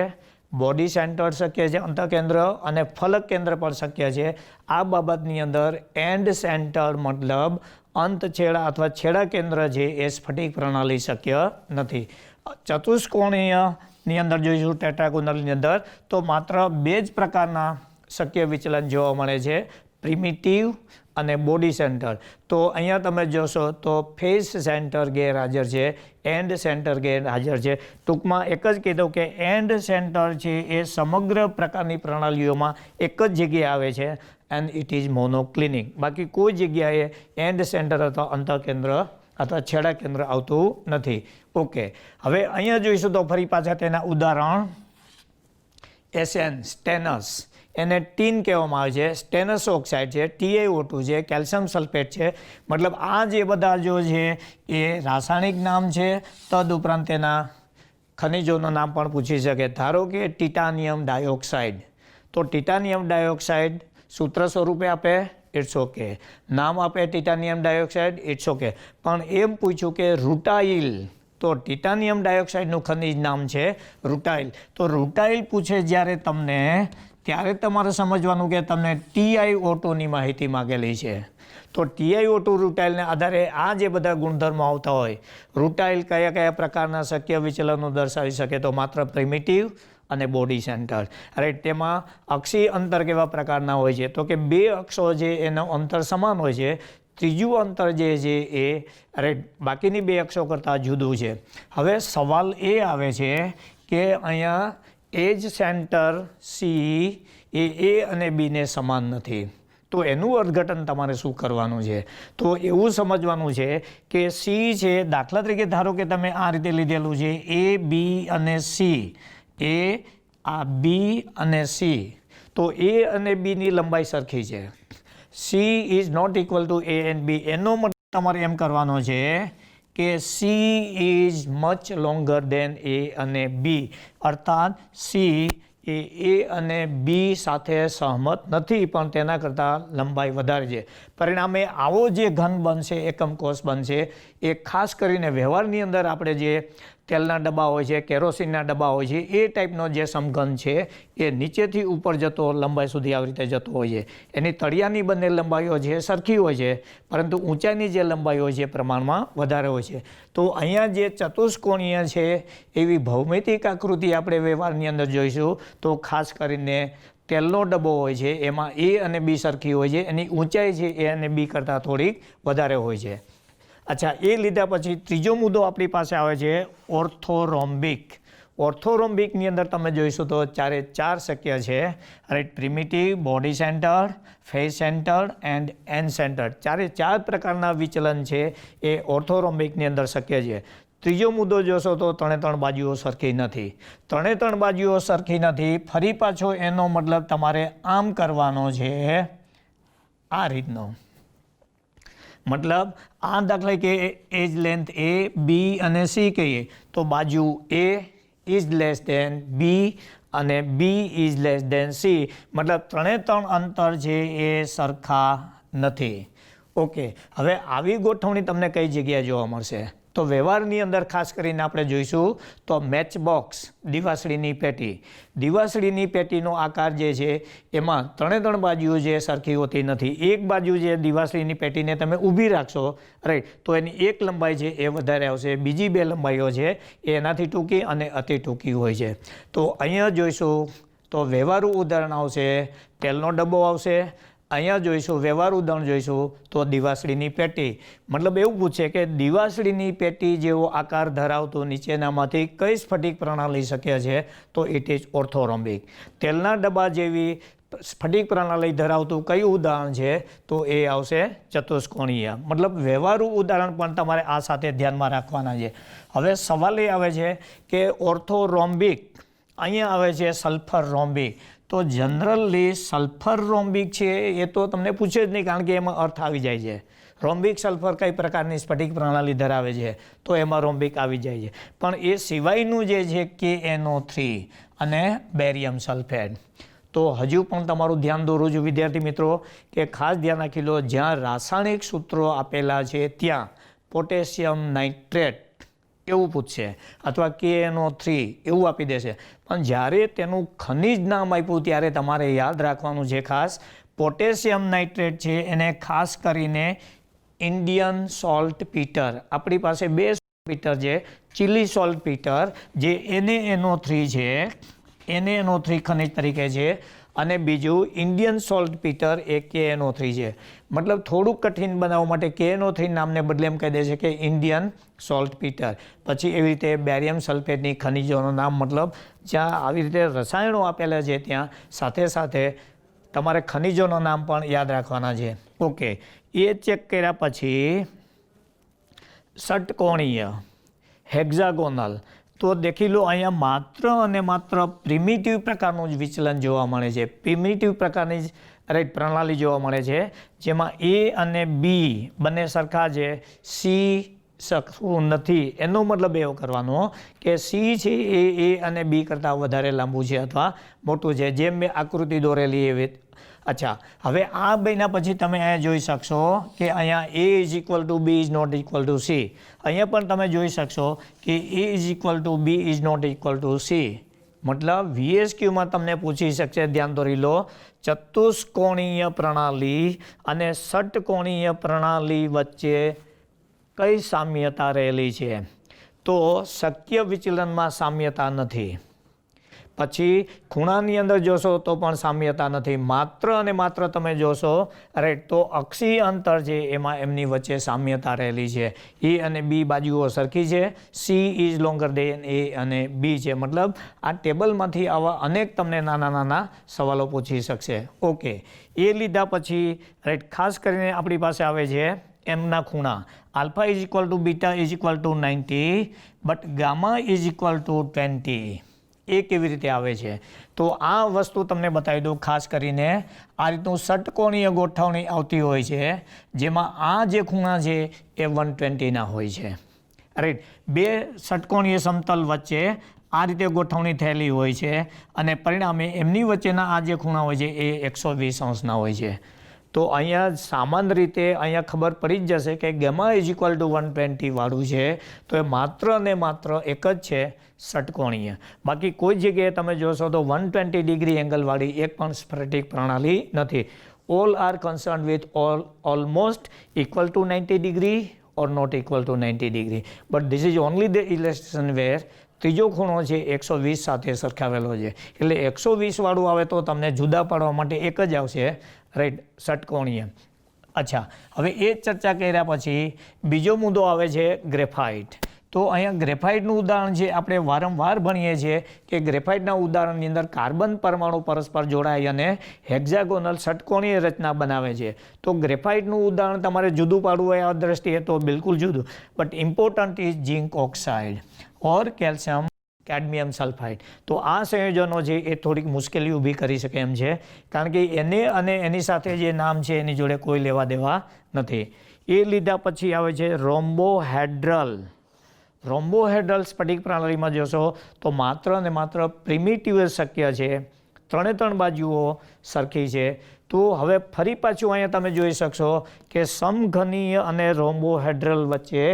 A: બોડી સેન્ટર શક્ય છે, અંતઃકેન્દ્ર, અને ફલક કેન્દ્ર પણ શક્ય છે. આ બાબતની અંદર એન્ડ સેન્ટર મતલબ અંત છેડા અથવા છેડા કેન્દ્ર છે એ સ્ફટિક પ્રણાલી શક્ય નથી. ચતુષ્કોણીયની અંદર જોઈશું ટેટ્રાગોનલની અંદર તો માત્ર બે જ પ્રકારના શક્ય વિચલન જોવા મળે છે, પ્રિમિટિવ અને બોડી સેન્ટર. તો અહીંયા તમે જોશો તો ફેસ સેન્ટર ગેરહાજર છે, એન્ડ સેન્ટર ગેરહાજર છે. ટૂંકમાં એક જ કીધું કે એન્ડ સેન્ટર છે એ સમગ્ર પ્રકારની પ્રણાલીઓમાં એક જ જગ્યાએ આવે છે એન્ડ ઇટ ઇઝ મોનોક્લિનિક. બાકી કોઈ જગ્યાએ એન્ડ સેન્ટર અથવા અંતઃકેન્દ્ર અથવા છેડા કેન્દ્ર આવતું નથી. ઓકે, હવે અહીંયા જોઈશું તો ફરી પાછા તેના ઉદાહરણ SN, સ્ટેનસ, એને ટીન કહેવામાં આવે છે, સ્ટેનસ ઓક્સાઇડ છે, TiO2 છે, કેલ્શિયમ સલ્ફેટ છે. મતલબ આ જે બધા જો છે એ રાસાયણિક નામ છે, તદુપરાંત તેના ખનિજોનું નામ પણ પૂછી શકે. ધારો કે ટિટાનિયમ ડાયોક્સાઇડ, તો ટિટાનિયમ ડાયોક્સાઇડ સૂત્ર સ્વરૂપે આપે, ઇટ્સ ઓકે. નામ આપે ટિટાનિયમ ડાયોક્સાઇડ, ઇટ્સ ઓકે. પણ એમ પૂછ્યું કે રૂટાઇલ, તો ટિટાનિયમ ડાયોક્સાઇડનું ખનિજ નામ છે રૂટાઇલ. તો રૂટાઇલ પૂછે જ્યારે તમને, ત્યારે તમારે સમજવાનું કે તમને TiO2ની માહિતી માગેલી છે. તો TiO2 રૂટાઇલને આધારે આ જે બધા ગુણધર્મો આવતા હોય, રૂટાઇલ કયા કયા પ્રકારના શક્ય વિચલનો દર્શાવી શકે, તો માત્ર પ્રિમિટિવ અને બોડી સેન્ટર. રાઈટ, તેમાં અક્ષીય અંતર કેવા પ્રકારના હોય છે, તો કે બે અક્ષો છે એનો અંતર સમાન હોય છે, ત્રીજું અંતર જે છે એ રાઈટ બાકીની બે અક્ષો કરતાં જુદું છે. હવે સવાલ એ આવે છે કે અહીંયા એજ સેન્ટર C એ અને બીને સમાન નથી, તો એનું અર્થઘટન તમારે શું કરવાનું છે? તો એવું સમજવાનું છે કે C છે, દાખલા તરીકે ધારો કે તમે આ રીતે લીધેલું છે A, B અને C, એ આ B અને C, તો A અને B ની લંબાઈ સરખી છે. C is not equal to A and B. એનો મતલબ તમારે એમ કરવાનો છે કે C is much longer than A અને B, અર્થાત C એ અને બી સાથે સહમત નથી, પણ તેના કરતાં લંબાઈ વધારે છે. પરિણામે આવો જે ઘન બનશે, એકમ કોષ બનશે, એ ખાસ કરીને વ્યવહારની અંદર આપણે જે તેલના ડબ્બા હોય છે, કેરોસીનના ડબ્બા હોય છે, એ ટાઈપનો જે સમઘન છે એ નીચેથી ઉપર જતો લંબાઈ સુધી આવી રીતે જતો હોય છે. એની તળિયાની બંને લંબાઈઓ છે સરખી હોય છે, પરંતુ ઊંચાઈની જે લંબાઈ હોય છે પ્રમાણમાં વધારે હોય છે. તો અહીંયા જે ચતુષ્કોણીય છે એવી ભૌમિતિક આકૃતિ આપણે વ્યવહારની અંદર જોઈશું. તો ખાસ કરીને તેલનો ડબ્બો હોય છે એમાં એ અને બી સરખી હોય છે, એની ઊંચાઈ છે એ અને બી કરતાં થોડીક વધારે હોય છે. અચ્છા, એ લીધા પછી ત્રીજો મુદ્દો આપણી પાસે આવે છે ઓર્થોરોમ્બિક. ઓર્થોરોમ્બિકની અંદર તમે જોઈશું તો ચારે ચાર શક્ય છે, right. Primitive, body centred, face centred and and centred. ચારે ચાર પ્રકારના વિચલન છે એ ઓર્થોરોમ્બિકની અંદર શક્ય છે. ત્રીજો મુદ્દો જોશો તો ત્રણ બાજુઓ સરખી નથી. ત્રણ બાજુઓ સરખી નથી, ફરી પાછો એનો મતલબ તમારે આમ કરવાનો છે, આ રીતનો. મતલબ આ દાખલા કે એજ લેન્થ એ, બી અને સી કહીએ તો બાજુ એ ઇઝ લેસ દેન બી અને B is less than C. મતલબ ત્રણ અંતર છે એ સરખા નથી. ઓકે, હવે આવી ગોઠવણી તમને કઈ જગ્યાએ જોવા મળશે? તો વ્યવહારની અંદર ખાસ કરીને આપણે જોઈશું તો મેચ બોક્સ, દિવાસળીની પેટી. દિવાસળીની પેટીનો આકાર જે છે એમાં ત્રણ બાજુઓ જે સરખી હોતી નથી. એક બાજુ જે દિવાસળીની પેટીને તમે ઊભી રાખશો, રાઈટ, તો એની એક લંબાઈ છે એ વધારે આવશે, બીજી બે લંબાઈઓ છે એ એનાથી ટૂંકી અને અતિ ટૂંકી હોય છે. તો અહીંયા જોઈશું તો વ્યવહારુ ઉદાહરણ આવશે, તેલનો ડબ્બો આવશે. અહીંયા જોઈશું વ્યવહારુ ઉદાહરણ જોઈશું તો દિવાસળીની પેટી. મતલબ એવું પૂછે કે દિવાસળીની પેટી જેવો આકાર ધરાવતું નીચેનામાંથી કઈ સ્ફટિક પ્રણાલી શક્ય છે? તો ઇટ ઇઝ ઓર્થોરોમ્બિક. તેલના ડબ્બા જેવી સ્ફટિક પ્રણાલી ધરાવતું કયું ઉદાહરણ છે? તો એ આવશે ચતુષ્કોણીય. મતલબ વ્યવહારુ ઉદાહરણ પણ તમારે આ સાથે ધ્યાનમાં રાખવાના છે. હવે સવાલ એ આવે છે કે ઓર્થોરોમ્બિક, અહીંયા આવે છે સલ્ફર રોમ્બિક. તો જનરલી સલ્ફર રોમ્બિક છે એ તો તમને પૂછે જ નહીં, કારણ કે એમાં અર્થ આવી જાય છે. રોમ્બિક સલ્ફર કઈ પ્રકારની સ્ફટિક પ્રણાલી ધરાવે છે તો એમાં રોમ્બિક આવી જાય છે. પણ એ સિવાયનું જે છે KNO3 અને બેરિયમ સલ્ફેટ. તો હજુ પણ તમારું ધ્યાન દોરું છું વિદ્યાર્થી મિત્રો કે ખાસ ધ્યાન રાખી લો, જ્યાં રાસાયણિક સૂત્રો આપેલા છે ત્યાં પોટેશિયમ નાઇટ્રેટ એવું પૂછશે અથવા KNO3 એવું આપી દેશે. પણ જ્યારે તેનું ખનિજ નામ આપ્યું ત્યારે તમારે યાદ રાખવાનું છે ખાસ પોટેશિયમ નાઇટ્રેટ છે એને ખાસ કરીને ઇન્ડિયન સોલ્ટ પીટર, આપણી પાસે બે પીટર છે, ચીલી સોલ્ટ પીટર જે NaNO3 છે, NaNO3 ખનિજ તરીકે છે, અને બીજું ઇન્ડિયન સોલ્ટ પીટર એ KNO3 છે. મતલબ થોડુંક કઠિન બનાવવા માટે KNO3 નામને બદલે એમ કહી દે છે કે ઇન્ડિયન સોલ્ટ પીટર. પછી એવી રીતે બેરિયમ સલ્ફેટની ખનિજોનું નામ, મતલબ જ્યાં આવી રીતે રસાયણો આપેલા છે ત્યાં સાથે સાથે તમારે ખનિજોનું નામ પણ યાદ રાખવાના છે. ઓકે, એ ચેક કર્યા પછી ષટકોણીય, હેક્ઝાગોનલ. તો દેખી લો અહીંયા માત્ર અને માત્ર પ્રિમિટિવ પ્રકારનું જ વિચલન જોવા મળે છે. પ્રિમિટિવ પ્રકારની જ રાઈટ પ્રણાલી જોવા મળે છે જેમાં એ અને બી બંને સરખા છે, સી સરખું નથી. એનો મતલબ એવો કરવાનો કે સી છે એ અને બી કરતાં વધારે લાંબુ છે અથવા મોટું છે, જેમ મેં આકૃતિ દોરેલી એવી. અચ્છા, હવે આ બન્યા પછી તમે અહીંયા જોઈ શકશો કે અહીંયા A is equal to B is not equal to C. અહીંયા પણ તમે જોઈ શકશો કે A is equal to B is not equal to C. મતલબ VSQમાં તમને પૂછી શકશે, ધ્યાન દોરી લો, ચતુષ્કોણીય પ્રણાલી અને ષટકોણીય પ્રણાલી વચ્ચે કઈ સામ્યતા રહેલી છે? તો શક્ય વિચલનમાં સામ્યતા નથી. પછી ખૂણાની અંદર જોશો તો પણ સામ્યતા નથી. માત્ર અને માત્ર તમે જોશો રાઈટ તો અક્ષીય અંતર છે એમાં એમની વચ્ચે સામ્યતા રહેલી છે. એ અને બી બાજુઓ સરખી છે, સી ઇઝ લોંગર દેન એ અને બી છે. મતલબ આ ટેબલમાંથી આવા અનેક તમને નાના નાના સવાલો પૂછી શકશે. ઓકે, એ લીધા પછી રાઈટ ખાસ કરીને આપણી પાસે આવે છે એમના ખૂણા. Alpha is equal two beta is equal to 90 but gamma is equal two 20. એ કેવી રીતે આવે છે? તો આ વસ્તુ તમને બતાવી દઉં. ખાસ કરીને આ રીતનું ષટકોણીય ગોઠવણી આવતી હોય છે જેમાં આ જે ખૂણા છે એ 120ના હોય છે, રાઈટ. બે ષટકોણીય સમતલ વચ્ચે આ રીતે ગોઠવણી થયેલી હોય છે અને પરિણામે એમની વચ્ચેના આ જે ખૂણા હોય છે એ 120 અંશના હોય છે. તો અહીંયા સામાન્ય રીતે અહીંયા ખબર પડી જ જશે કે ગામા ઇઝ ઇક્વલ ટુ 120 વાળું છે તો એ માત્ર ને માત્ર એક જ છે ષટકોણીય. બાકી કોઈ જગ્યાએ તમે જોશો તો 120 ડિગ્રી એંગલવાળી એક પણ સ્ફટિક પ્રણાલી નથી. All are concern with almost equal to 90 degree or not equal to 90 degree. But this is only the illustration where ત્રીજો ખૂણો છે 120 સાથે સરખાવેલો છે. એટલે 120 વાળું આવે તો તમને જુદા પાડવા માટે એક જ આવશે, રાઈટ, ષટકોણીય. અચ્છા, હવે એ ચર્ચા કર્યા પછી બીજો મુદ્દો આવે છે ગ્રેફાઇટ. તો અહીંયા ગ્રેફાઇટનું ઉદાહરણ છે આપણે વારંવાર ભણીએ છીએ કે ગ્રેફાઇટના ઉદાહરણની અંદર કાર્બન પરમાણુ પરસ્પર જોડાય અને હેક્ઝાગોનલ ષટકોણીય રચના બનાવે છે. તો ગ્રેફાઇટનું ઉદાહરણ તમારે જુદું પાડવું હોય આ દ્રષ્ટિએ તો બિલકુલ જુદું. But important is zinc oxide or calcium cadmium sulphide. તો આ સંયોજનો છે એ થોડીક મુશ્કેલી ઊભી કરી શકે એમ છે કારણ કે એને અને એની સાથે જે નામ છે એની જોડે કોઈ લેવા દેવા નથી. એ લીધા પછી આવે છે રોમ્બોહેડ્રલ. રોમ્બોહેડ્રલ સ્ફટિક પ્રણાલીમાં જોશો તો માત્ર ને માત્ર પ્રિમિટિવ શક્ય છે, 3 બાજુઓ સરખી છે. તો હવે ફરી પાછું અહીંયા તમે જોઈ શકશો કે સમઘનીય અને રોમ્બોહેડ્રલ વચ્ચે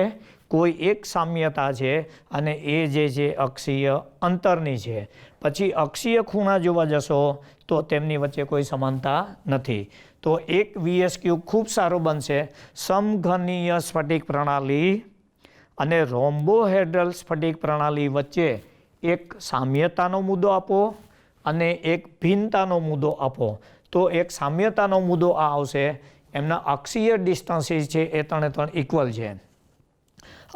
A: કોઈ એક સામ્યતા છે અને એ જે છે અક્ષીય અંતરની છે. પછી અક્ષીય ખૂણા જોવા જશો તો તેમની વચ્ચે કોઈ સમાનતા નથી. તો એક VS³ ખૂબ સારો બનશે. સમઘનીય સ્ફટિક પ્રણાલી અને રોમ્બોહેડ્રલ સ્ફટિક પ્રણાલી વચ્ચે એક સામ્યતાનો મુદ્દો આપો અને એક ભિન્નતાનો મુદ્દો આપો. તો એક સામ્યતાનો મુદ્દો આ આવશે, એમના અક્ષીય ડિસ્ટન્સીસ છે એ 3 ઇક્વલ છે.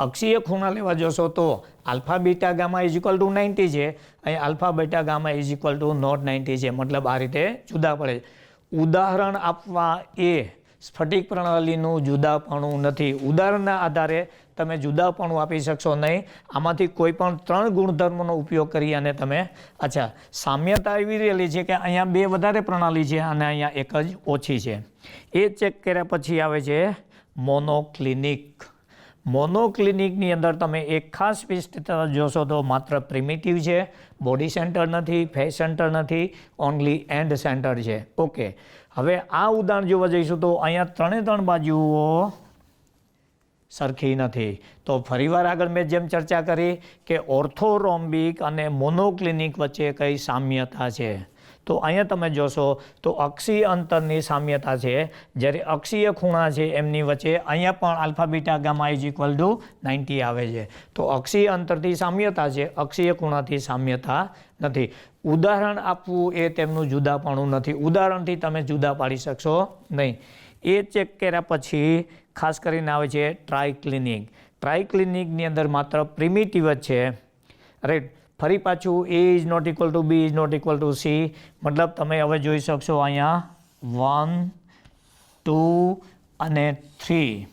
A: અક્ષીય ખૂણા લેવા જશો તો alpha beta gamma is equal to 90 છે, અહીં alpha beta gamma is equal to not 90 છે. મતલબ આ રીતે જુદા પડે. ઉદાહરણ આપવા એ સ્ફટિક પ્રણાલીનું જુદાપણું નથી. ઉદાહરણના આધારે તમે જુદાપણું આપી શકશો નહીં. આમાંથી કોઈ પણ 3 ગુણધર્મોનો ઉપયોગ કરી અને તમે અચ્છા સામ્યતા એવી રહેલી છે કે અહીંયા 2 વધારે પ્રણાલી છે અને અહીંયા એક જ ઓછી છે. એ ચેક કર્યા પછી આવે છે મોનોક્લિનિક. મોનોક્લિનિકની અંદર તમે એક ખાસ વિશિષ્ટતા જોશો તો માત્ર પ્રિમિટિવ છે, બોડી સેન્ટર નથી, ફેસ સેન્ટર નથી, ઓનલી એન્ડ સેન્ટર છે. ઓકે, હવે આ ઉદાહરણ જોવા જઈશું તો અહીંયા 3 બાજુઓ સરખી નથી. તો ફરીવાર આગળ મેં જેમ ચર્ચા કરી કે ઓર્થોરોમ્બિક અને મોનોક્લિનિક વચ્ચે કઈ સામ્યતા છે. તો અહીંયા તમે જોશો તો અક્ષીય અંતરની સામ્યતા છે, જ્યારે અક્ષીય ખૂણા છે એમની વચ્ચે અહીંયા પણ alpha beta gamma is equal to 90 આવે છે. તો અક્ષીય અંતરથી સામ્યતા છે, અક્ષીય ખૂણાથી સામ્યતા નથી. ઉદાહરણ આપવું એ તેમનું જુદાપણું નથી. ઉદાહરણથી તમે જુદા પાડી શકશો નહીં. એ ચેક કર્યા પછી ખાસ કરીને આવે છે ટ્રાઇક્લિનિક. ટ્રાઇક્લિનિકની અંદર માત્ર પ્રિમિટિવ જ છે, રાઈટ. ફરી પાછું A is not equal to B is not equal to C. મતલબ તમે હવે જોઈ શકશો અહીંયા 1, 2 અને 3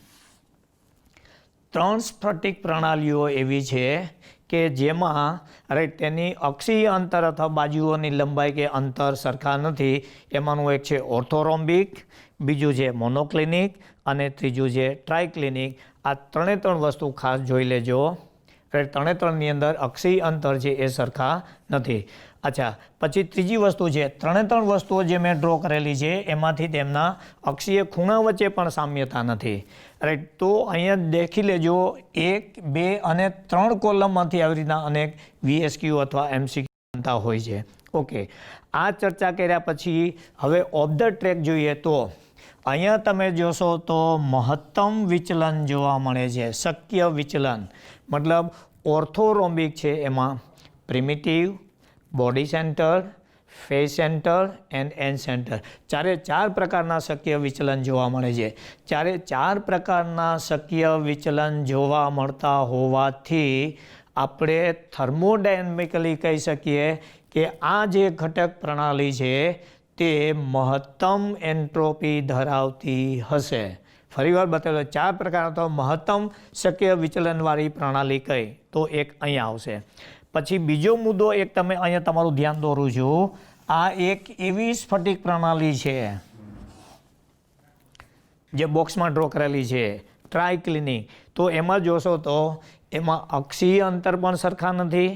A: સ્ફટિક પ્રણાલીઓ એવી છે કે જેમાં રાઈટ તેની અક્ષીય અંતર અથવા બાજુઓની લંબાઈ કે અંતર સરખા નથી. એમાંનું એક છે ઓર્થોરોમ્બિક, બીજું છે મોનોક્લિનિક અને ત્રીજું છે ટ્રાઇક્લિનિક. આ 3 વસ્તુ ખાસ જોઈ લેજો. 3ની અંદર અક્ષીય અંતર છે એ સરખા નથી. અચ્છા, પછી ત્રીજી વસ્તુ છે 3 વસ્તુઓ જે મેં ડ્રો કરેલી છે એમાંથી તેમના અક્ષીય ખૂણા વચ્ચે પણ સામ્યતા નથી, રાઈટ. તો અહીંયા દેખી લેજો 1, 2 અને 3 કોલમમાંથી આવી રીતના અનેક VSQ અથવા MCQ બનતા હોય છે. ઓકે, આ ચર્ચા કર્યા પછી હવે ઓફ ધ ટ્રેક જોઈએ તો અહીંયા તમે જોશો તો મહત્તમ વિચલન જોવા મળે છે. શક્ય વિચલન મતલબ ઓર્થોરોમ્બિક છે એમાં primitive, body centre, face centre and and centre 4 પ્રકારના શક્ય વિચલન જોવા મળે છે. 4 પ્રકારના શક્ય વિચલન જોવા મળતા હોવાથી આપણે થર્મોડાયનેમિકલી કહી શકીએ કે આ જે ઘટક પ્રણાલી છે તે મહત્તમ એન્ટ્રોપી ધરાવતી હશે. ફરીવાર બતાવેલો 4 પ્રકારના તો મહત્તમ શક્ય વિચલનવાળી પ્રણાલી કઈ તો એક અહીંયા આવશે. પછી બીજો મુદ્દો એક તમે અહીંયા તમારું ધ્યાન દોરું છું. આ એક એવી સ્ફટિક પ્રણાલી છે જે બોક્સમાં ડ્રો કરેલી છે ટ્રાઇક્લિનિક. તો એમાં જોશો તો એમાં અક્ષીય અંતર પણ સરખા નથી,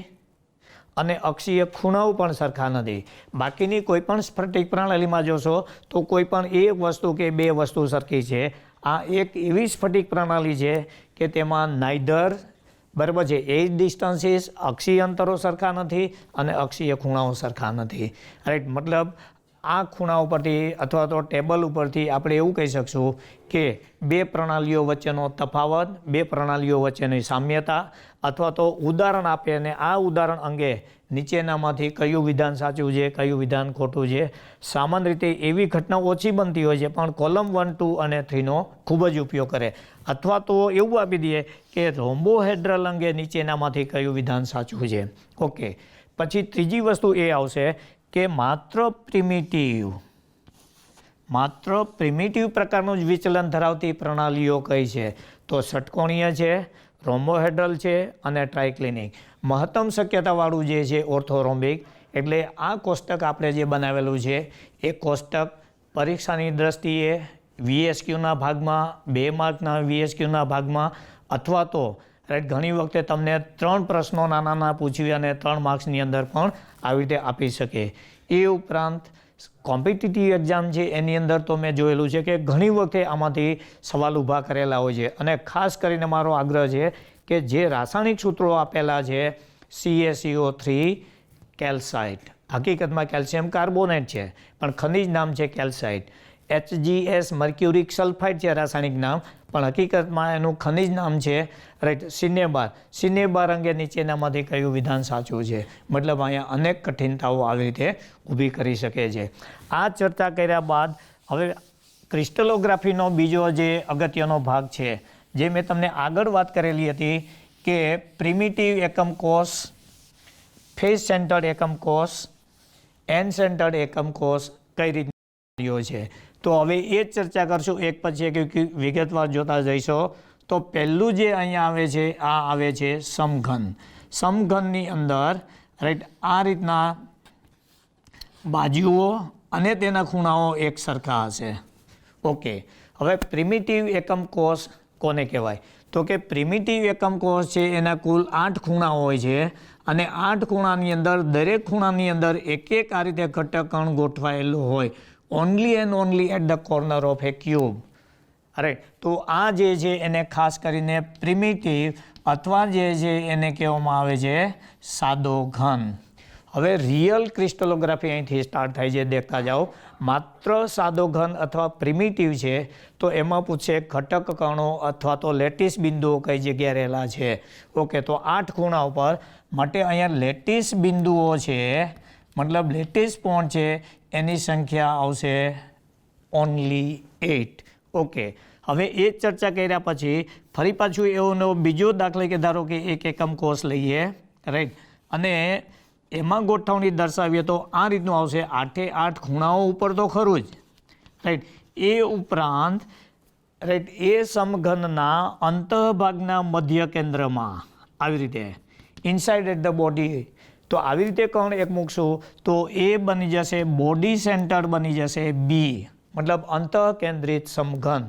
A: અને અક્ષીય ખૂણાઓ પણ સરખા નથી. બાકીની કોઈ પણ સ્ફટિક પ્રણાલીમાં જોશો તો કોઈ પણ એક વસ્તુ કે બે વસ્તુ સરખી છે. આ એક એવી સ્ફટિક પ્રણાલી છે કે તેમાં નાઇધર, બરાબર છે, એજ ડિસ્ટન્સીસ, અક્ષીય અંતરો સરખા નથી અને અક્ષીય ખૂણાઓ સરખા નથી. રાઈટ, મતલબ આ ખૂણા ઉપરથી અથવા તો ટેબલ ઉપરથી આપણે એવું કહી શકશું કે બે પ્રણાલીઓ વચ્ચેનો તફાવત, બે પ્રણાલીઓ વચ્ચેની સામ્યતા, અથવા તો ઉદાહરણ આપે અને આ ઉદાહરણ અંગે નીચેનામાંથી કયું વિધાન સાચું છે, કયું વિધાન ખોટું છે. સામાન્ય રીતે એવી ઘટના ઓછી બનતી હોય છે, પણ કોલમ 1, 2 અને 3નો ખૂબ જ ઉપયોગ કરે. અથવા તો એવું આપી દઈએ કે રોમ્બોહેડ્રલ અંગે નીચેનામાંથી કયું વિધાન સાચું છે. ઓકે, પછી ત્રીજી વસ્તુ એ આવશે કે માત્ર પ્રિમિટિવ પ્રકારનું જ વિચલન ધરાવતી પ્રણાલીઓ કઈ છે. તો ષટકોણીય છે, રોમ્બોહેડ્રલ છે અને ટ્રાઇક્લિનિક. મહત્તમ શક્યતાવાળું જે છે ઓર્થોરોમ્બિક. એટલે આ કોષ્ટક આપણે જે બનાવેલું છે એ કોષ્ટક પરીક્ષાની દ્રષ્ટિએ VSQના ભાગમાં, 2 માર્કના VSQના ભાગમાં, અથવા તો રાઈટ ઘણી વખતે તમને 3 પ્રશ્નો નાના પૂછવી અને 3 માર્ક્સની અંદર પણ આવી રીતે આપી શકે. એ ઉપરાંત કોમ્પિટિટિવ એક્ઝામ છે એની અંદર તો મેં જોયેલું છે કે ઘણી વખતે આમાંથી સવાલ ઊભા કરેલા હોય છે. અને ખાસ કરીને મારો આગ્રહ છે કે જે રાસાયણિક સૂત્રો આપેલા છે CaCO3 કેલ્સાઇટ, હકીકતમાં કેલ્શિયમ કાર્બોનેટ છે પણ ખનિજ નામ છે કેલ્સાઇટ. HGS મર્ક્યુરિક સલ્ફાઇડ છે રાસાયણિક નામ, પણ હકીકતમાં એનું ખનિજ નામ છે રાઈટ સિનેબાર. સિનેબાર અંગે નીચેનામાંથી કયું વિધાન સાચું છે. મતલબ અહીંયા અનેક કઠિનતાઓ આવી રીતે ઊભી કરી શકે છે. આ ચર્ચા કર્યા બાદ હવે ક્રિસ્ટલોગ્રાફીનો બીજો જે અગત્યનો ભાગ છે, જે મેં તમને આગળ વાત કરેલી હતી કે પ્રિમિટિવ એકમ કોષ, ફેઝ સેન્ટર્ડ એકમ કોષ, એન્ડ સેન્ટર્ડ એકમ કોષ કઈ રીતના છે. તો હવે એ જ ચર્ચા કરશું એક પછી એક વિગતવાર જોતા જઈશો. તો પહેલું જે અહીંયા આવે છે આ આવે છે સમઘન. સમઘનની અંદર રાઈટ આ રીતના બાજુઓ અને તેના ખૂણાઓ એક સરખા હશે. ઓકે, હવે પ્રિમિટિવ એકમ કોષ કોને કહેવાય? તો કે પ્રિમિટિવ એકમ કોષ છે એના કુલ 8 ખૂણા હોય છે અને 8 ખૂણાની અંદર દરેક ખૂણાની અંદર એક આ રીતે ઘટકકણ ગોઠવાયેલું હોય. Only and only at the corner of a cube. Right, તો આ જે છે એને ખાસ કરીને પ્રિમિટિવ અથવા જે છે એને કહેવામાં આવે છે સાદો ઘન. હવે રિયલ ક્રિસ્ટલોગ્રાફી અહીંથી સ્ટાર્ટ થાય છે, દેખતા જાઓ. માત્ર સાદો ઘન અથવા પ્રિમિટિવ છે તો એમાં પૂછે ઘટક કણો અથવા તો લેટિસ બિંદુઓ કઈ જગ્યાએ રહેલા છે. ઓકે, તો 8 ખૂણા ઉપર માટે અહીંયા લેટિસ બિંદુઓ છે, મતલબ લેટિસ પોઈન્ટ છે એની સંખ્યા આવશે ઓનલી 8. ઓકે, હવે એ ચર્ચા કર્યા પછી ફરી પાછું એવો બીજો દાખલો કે ધારો કે એક એકમ કોષ લઈએ, રાઈટ, અને એમાં ગોઠવણી દર્શાવીએ તો આ રીતનું આવશે. 8 ખૂણાઓ ઉપર તો ખરું જ, રાઈટ. એ ઉપરાંત રાઈટ એ સમઘનના અંતઃભાગના મધ્ય કેન્દ્રમાં આવી રીતે ઇનસાઇડ એટ ધ બોડી. તો આવી રીતે કોણ એક મૂકશું તો એ બની જશે બોડી સેન્ટર, બની જશે બી, મતલબ અંતઃકેન્દ્રિત સમઘન.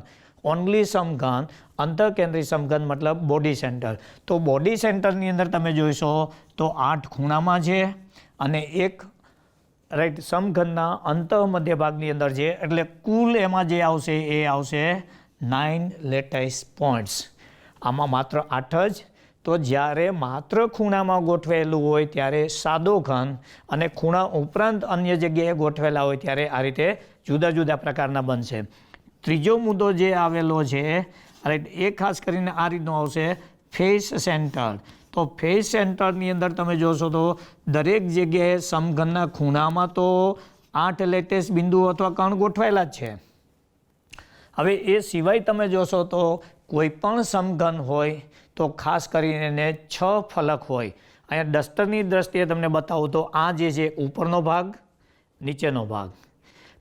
A: ઓનલી સમઘન, અંતઃકેન્દ્રિત સમઘન મતલબ બોડી સેન્ટર. તો બોડી સેન્ટરની અંદર તમે જોઈશો તો 8 ખૂણામાં છે અને એક રાઈટ સમઘનના અંતઃ મધ્ય ભાગની અંદર છે. એટલે કુલ એમાં જે આવશે એ આવશે 9 લેટાઇસ પોઈન્ટ્સ. આમાં માત્ર 8 જ. તો જ્યારે માત્ર ખૂણામાં ગોઠવેલું હોય ત્યારે સાદો ઘન અને ખૂણા ઉપરાંત અન્ય જગ્યાએ ગોઠવેલા હોય ત્યારે આ રીતે જુદા જુદા પ્રકારના બનશે. ત્રીજો મુદ્દો જે આવેલો છે રાઈટ એ ખાસ કરીને આ રીતનો આવશે ફેસ સેન્ટર. તો ફેસ સેન્ટરની અંદર તમે જોશો તો દરેક જગ્યાએ સમઘનના ખૂણામાં તો 8 લેટેસ્ટ બિંદુઓ અથવા કણ ગોઠવાયેલા જ છે. હવે એ સિવાય તમે જોશો તો કોઈ પણ સમઘન હોય તો ખાસ કરીને 6 ફલક હોય. અહીંયા ડસ્ટરની દ્રષ્ટિએ તમને બતાવું તો આ જે છે ઉપરનો ભાગ, નીચેનો ભાગ,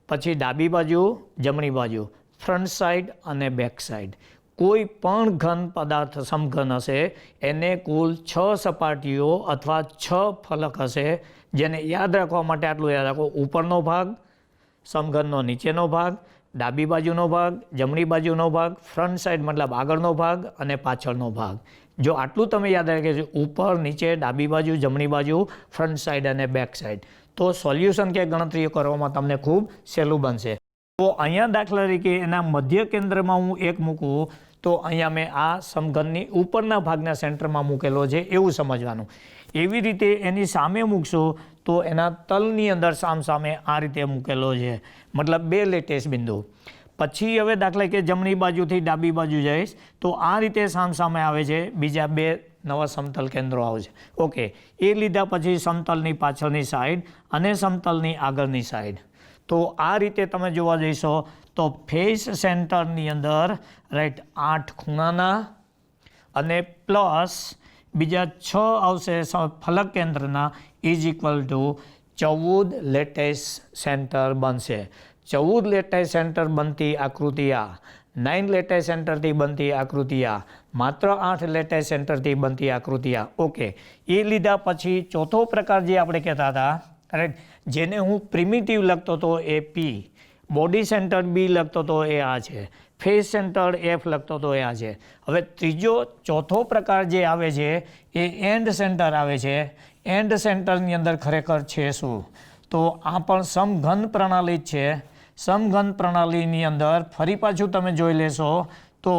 A: પછી ડાબી બાજુ, જમણી બાજુ, ફ્રન્ટ સાઈડ અને બેક સાઈડ. કોઈ પણ ઘન પદાર્થ સમઘન હશે એને કુલ 6 સપાટીઓ અથવા 6 ફલક હશે. જેને યાદ રાખવા માટે આટલું યાદ રાખો: ઉપરનો ભાગ, સમઘનનો નીચેનો ભાગ, ડાબી બાજુનો ભાગ, જમણી બાજુનો ભાગ, ફ્રન્ટ સાઈડ મતલબ આગળનો ભાગ અને પાછળનો ભાગ. જો આટલું તમે યાદ રાખે છે, ઉપર નીચે ડાબી બાજુ જમણી બાજુ ફ્રન્ટ સાઈડ અને બેક સાઈડ, તો સોલ્યુશન કે ગણતરીઓ કરવામાં તમને ખૂબ સહેલું બનશે. તો અહીંયા દાખલા તરીકે એના મધ્ય કેન્દ્રમાં હું એક મૂકું તો અહીંયા મેં આ સમઘનની ઉપરના ભાગના સેન્ટરમાં મૂકેલો છે એવું સમજવાનું. એવી રીતે એની સામે મૂકશો તો એના તલની અંદર સામસામે આ રીતે મૂકેલો છે, મતલબ બે લેટેસ્ટ બિંદુ. પછી હવે દાખલા કે જમણી બાજુથી ડાબી બાજુ જઈશ તો આ રીતે સામસામે આવે છે બીજા બે નવા સમતલ કેન્દ્રો આવશે. ઓકે, એ લીધા પછી સમતલની પાછળની સાઈડ અને સમતલની આગળની સાઈડ. તો આ રીતે તમે જોવા જઈશો તો ફેસ સેન્ટરની અંદર રાઈટ 8 ખૂણાના અને પ્લસ બીજા 6 આવશે ફલક કેન્દ્રના is equal two 14 latest centre બનશે. 14 લેટેસ્ટ સેન્ટર બનતી આકૃતિ આ, 9 લેટેસ્ટ સેન્ટરથી બનતી આકૃતિ આ, માત્ર 8 લેટેસ્ટ સેન્ટરથી બનતી આકૃતિ આ. ઓકે, એ લીધા પછી ચોથો પ્રકાર જે આપણે કહેતા હતા રાઈટ, જેને હું પ્રિમિટિવ લખતો હતો એ પી, બોડી સેન્ટર બી લખતો હતો એ આ છે, ફેસ સેન્ટર એફ લખતો હતો એ આ છે. હવે ચોથો પ્રકાર જે આવે છે એ એન્ડ સેન્ટર આવે છે. એન્ડ સેન્ટરની અંદર ખરેખર છે શું? તો આ પણ સમઘન પ્રણાલી જ છે. સમઘન પ્રણાલીની અંદર ફરી પાછું તમે જોઈ લેશો તો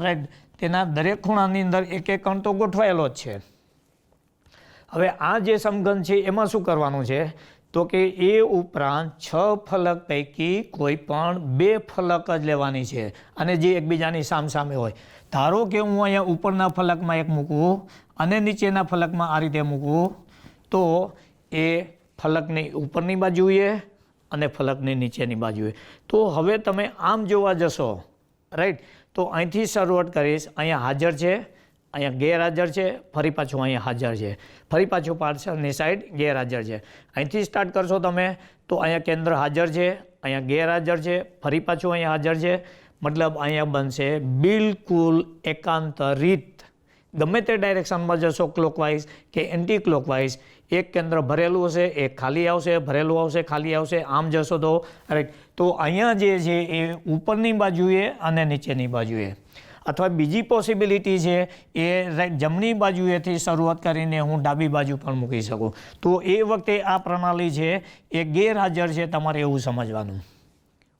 A: રાઈટ તેના દરેક ખૂણાની અંદર એક એક કણ તો ગોઠવાયેલો જ છે. હવે આ જે સમઘન છે એમાં શું કરવાનું છે તો કે એ ઉપરાંત 6 ફલક પૈકી કોઈ પણ 2 ફલક જ લેવાની છે અને જે એકબીજાની સામસામે હોય. ધારો કે હું અહીંયા ઉપરના ફલકમાં એક મૂકું અને નીચેના ફલકમાં આ રીતે મૂકું તો એ ફલકની ઉપરની બાજુએ અને ફલકની નીચેની બાજુએ. તો હવે તમે આમ જોવા જશો રાઈટ, તો અહીંથી શરૂઆત કરીશ. અહીંયા હાજર છે, અહીંયા ગેરહાજર છે, ફરી પાછું અહીંયા હાજર છે, ફરી પાછું પાછળની સાઈડ ગેરહાજર છે. અહીંથી સ્ટાર્ટ કરશો તમે તો અહીંયા કેન્દ્ર હાજર છે, અહીંયા ગેરહાજર છે, ફરી પાછું અહીંયા હાજર છે. મતલબ અહીંયા બનશે બિલકુલ એકાંતરિત. ગમે તે ડાયરેક્શનમાં જશો, ક્લોકવાઇઝ કે એન્ટી ક્લોકવાઇઝ, એક કેન્દ્ર ભરેલું હશે, એક ખાલી આવશે, ભરેલું આવશે, ખાલી આવશે, આમ જશો તો રાઈટ. તો અહીંયા જે છે એ ઉપરની બાજુએ અને નીચેની બાજુએ. અથવા બીજી પોસિબિલિટી છે એ રાઈટ જમણી બાજુએથી શરૂઆત કરીને હું ડાબી બાજુ પણ મૂકી શકું. તો એ વખતે આ પ્રણાલી છે એ ગેરહાજર છે, તમારે એવું સમજવાનું.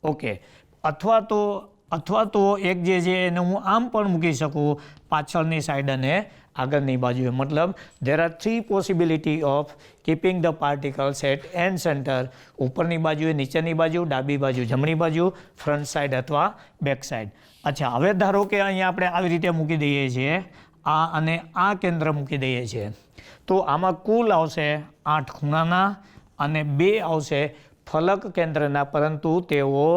A: ઓકે, અથવા તો એક જે છે એને હું આમ પણ મૂકી શકું પાછળની સાઈડ અને આગળની બાજુએ. મતલબ there are 3 possibility of keeping the particles at end center. ઉપરની બાજુએ, નીચેની બાજુ, ડાબી બાજુ, જમણી બાજુ, ફ્રન્ટ સાઈડ અથવા બેક સાઈડ. અચ્છા, હવે ધારો કે અહીંયા આપણે આવી રીતે મૂકી દઈએ છીએ, આ અને આ કેન્દ્ર મૂકી દઈએ છીએ, તો આમાં કુલ આવશે 8 ખૂણાના અને 2 આવશે ફલક કેન્દ્રના, પરંતુ તેઓ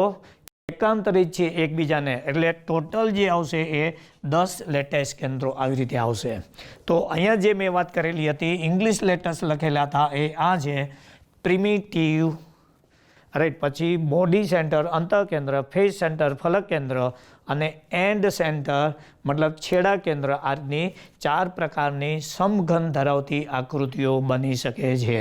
A: એકાંતરિત છે એકબીજાને, એટલે ટોટલ જે આવશે એ 10 લેટેસ્ટ કેન્દ્રો આવી રીતે આવશે. તો અહીંયા જે મેં વાત કરેલી હતી, ઇંગ્લિશ લેટર્સ લખેલા હતા એ આ છે પ્રિમિટિવ રાઈટ, પછી બોડી સેન્ટર અંતઃકેન્દ્ર, ફેસ સેન્ટર ફલક કેન્દ્ર અને એન્ડ સેન્ટર મતલબ છેડા કેન્દ્ર. આજની 4 પ્રકારની સમઘન ધરાવતી આકૃતિઓ બની શકે છે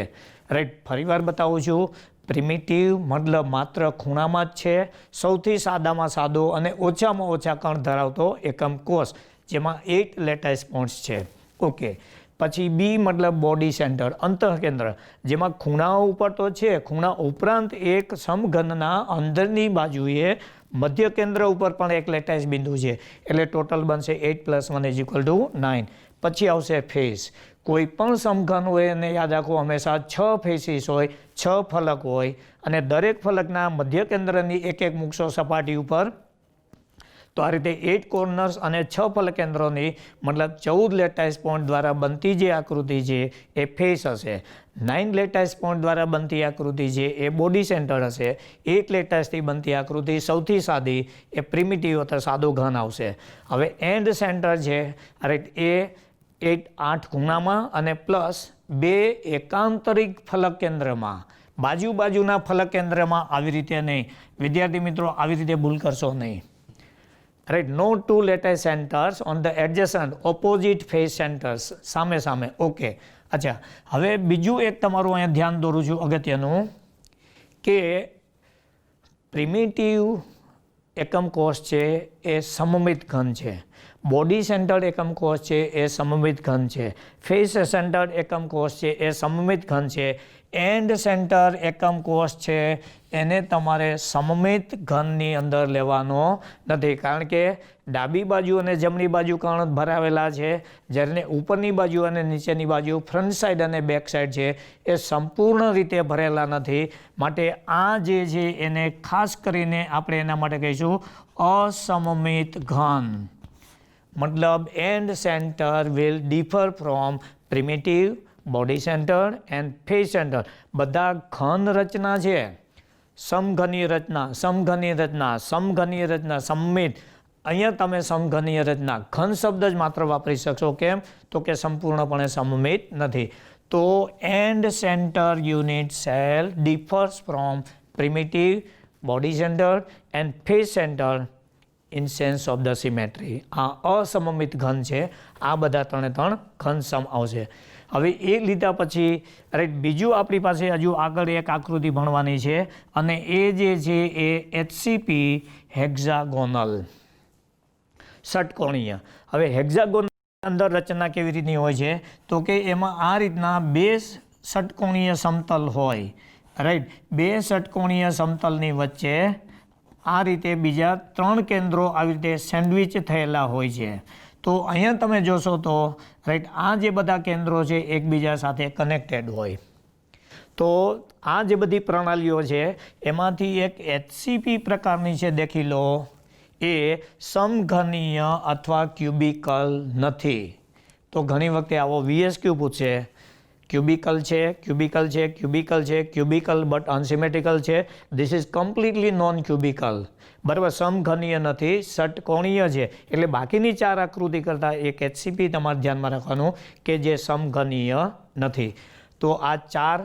A: રાઈટ. ફરીવાર બતાવું છું, પ્રિમિટિવ મતલબ માત્ર ખૂણામાં જ છે, સૌથી સાદામાં સાદો અને ઓછામાં ઓછા કણ ધરાવતો એકમ કોષ, જેમાં 8 લેટેસ્ટ પોઇન્ટ્સ છે. ઓકે, પછી બી મતલબ બોડી સેન્ટર અંતઃકેન્દ્ર, જેમાં ખૂણાઓ ઉપર તો છે, ખૂણા ઉપરાંત એક સમઘનના અંદરની બાજુએ મધ્ય કેન્દ્ર ઉપર પણ એક લેટેસ્ટ બિંદુ છે, એટલે ટોટલ બનશે 8 + 1 = 9. પછી આવશે ફેસ. કોઈ પણ સમઘન હોય અને યાદ રાખો હંમેશા 6 ફેસીસ હોય, 6 ફલક હોય અને દરેક ફલકના મધ્ય કેન્દ્રની એક મૂકશો સપાટી ઉપર, તો આ રીતે 8 કોર્નર્સ અને 6 ફલક કેન્દ્રોની મતલબ 14 લેટેસ્ટ પોઈન્ટ દ્વારા બનતી જે આકૃતિ છે એ ફેસ હશે. 9 લેટેસ્ટ પોઈન્ટ દ્વારા બનતી આકૃતિ છે એ બોડી સેન્ટર હશે. 8 લેટેસ્ટથી બનતી આકૃતિ સૌથી સાદી એ પ્રિમિટિવ અથવા સાદો ઘન આવશે. હવે એન્ડ સેન્ટર છે રાઈટ, એ 8 ખૂણામાં અને પ્લસ 2 એકાંતરિક ફલક કેન્દ્રમાં, બાજુના ફલક કેન્દ્રમાં આવી રીતે નહીં. વિદ્યાર્થી મિત્રો, આવી રીતે ભૂલ કરશો નહીં right. No 2 lattice centres on the adjacent opposite face centres, સામે. ઓકે, અચ્છા, હવે બીજું એક તમારું અહીંયા ધ્યાન દોરું છું અગત્યનું, કે પ્રિમિટિવ એકમ કોષ છે એ સમમિત ઘન છે. બોડી સેન્ટર્ડ એકમ કોષ છે એ સમમિત ઘન છે, ફેસ સેન્ટર્ડ એકમ કોષ છે એ સમમિત ઘન છે, એન્ડ સેન્ટર એકમ કોષ છે એને તમારે સમમિત ઘનની અંદર લેવાનો નથી, કારણ કે ડાબી બાજુ અને જમણી બાજુ કણ ભરાવેલા છે, જ્યારે ઉપરની બાજુ અને નીચેની બાજુ ફ્રન્ટ સાઈડ અને બેક સાઈડ છે એ સંપૂર્ણ રીતે ભરેલા નથી. માટે આ જે છે એને ખાસ કરીને આપણે એના માટે કહીશું અસમમિત ઘન. મતલબ and centre will differ from primitive, body centre and face centre. બધા ઘન રચના છે, સમઘનીય રચના, સમઘનીય રચના, સમઘનીય રચના, સમમિત. અહીંયા તમે સમઘનીય રચના ઘન શબ્દ જ માત્ર વાપરી શકશો. કેમ? તો કે સંપૂર્ણપણે સમમિત નથી. તો and centre unit cell differs from primitive, body centre and face centre in sense of the symmetry. આ અસમમિત ઘન છે. આ બધા ત્રણે ત્રણ ઘન સમ આવશે. હવે એ લીધા પછી રાઈટ બીજું આપણી પાસે હજુ આગળ એક આકૃતિ ભણવાની છે અને એ જે છે એ HCP હેક્ઝાગોનલ, ષટકોણીય. હવે હેક્ઝાગોનલ અંદર રચના કેવી રીતની હોય છે તો કે એમાં આ રીતના બે ષટકોણીય સમતલ હોય, રાઈટ. બે ષટકોણીય સમતલની વચ્ચે આ રીતે બીજા ત્રણ કેન્દ્રો આવી રીતે સેન્ડવિચ થયેલા હોય છે. તો અહીંયા તમે જોશો તો રાઈટ આ જે બધા કેન્દ્રો છે એકબીજા સાથે કનેક્ટેડ હોય. તો આ જે બધી પ્રણાલીઓ છે એમાંથી એક HCP પ્રકારની છે, દેખી લો, એ સમઘનીય અથવા ક્યુબિકલ નથી. તો ઘણી વખતે આવો VSQ પૂછશે, ક્યુબિકલ છે, ક્યુબિકલ છે, ક્યુબિકલ છે, ક્યુબિકલ બટ અનસિમેટ્રિકલ છે, ધીસ ઇઝ કમ્પ્લીટલી નોન ક્યુબિકલ. બરાબર, સમઘનીય નથી, ષટકોણીય છે. એટલે બાકીની ચાર આકૃતિ કરતાં એક HCP તમારે ધ્યાનમાં રાખવાનું કે જે સમઘનીય નથી. તો આ ચાર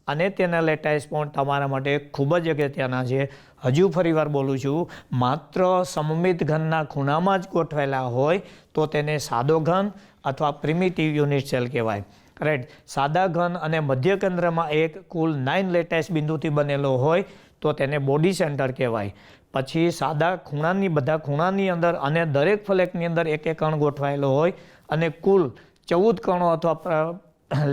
A: અને તેના લેટાઇસ પોઈન્ટ તમારા માટે ખૂબ જ અગત્યના છે. હજુ ફરીવાર બોલું છું, માત્ર સમમિત ઘનના ખૂણામાં જ ગોઠવેલા હોય તો તેને સાદો ઘન અથવા પ્રિમિટિવ યુનિટ સેલ કહેવાય, રાઈટ. સાદા ઘન અને મધ્ય કેન્દ્રમાં એક કુલ 9 લેટાઇસ બિંદુથી બનેલો હોય તો તેને બોડી સેન્ટર કહેવાય. પછી સાદા ખૂણાની બધા ખૂણાની અંદર અને દરેક ફલકની અંદર એક એક કણ ગોઠવાયેલો હોય અને કુલ 14 કણો અથવા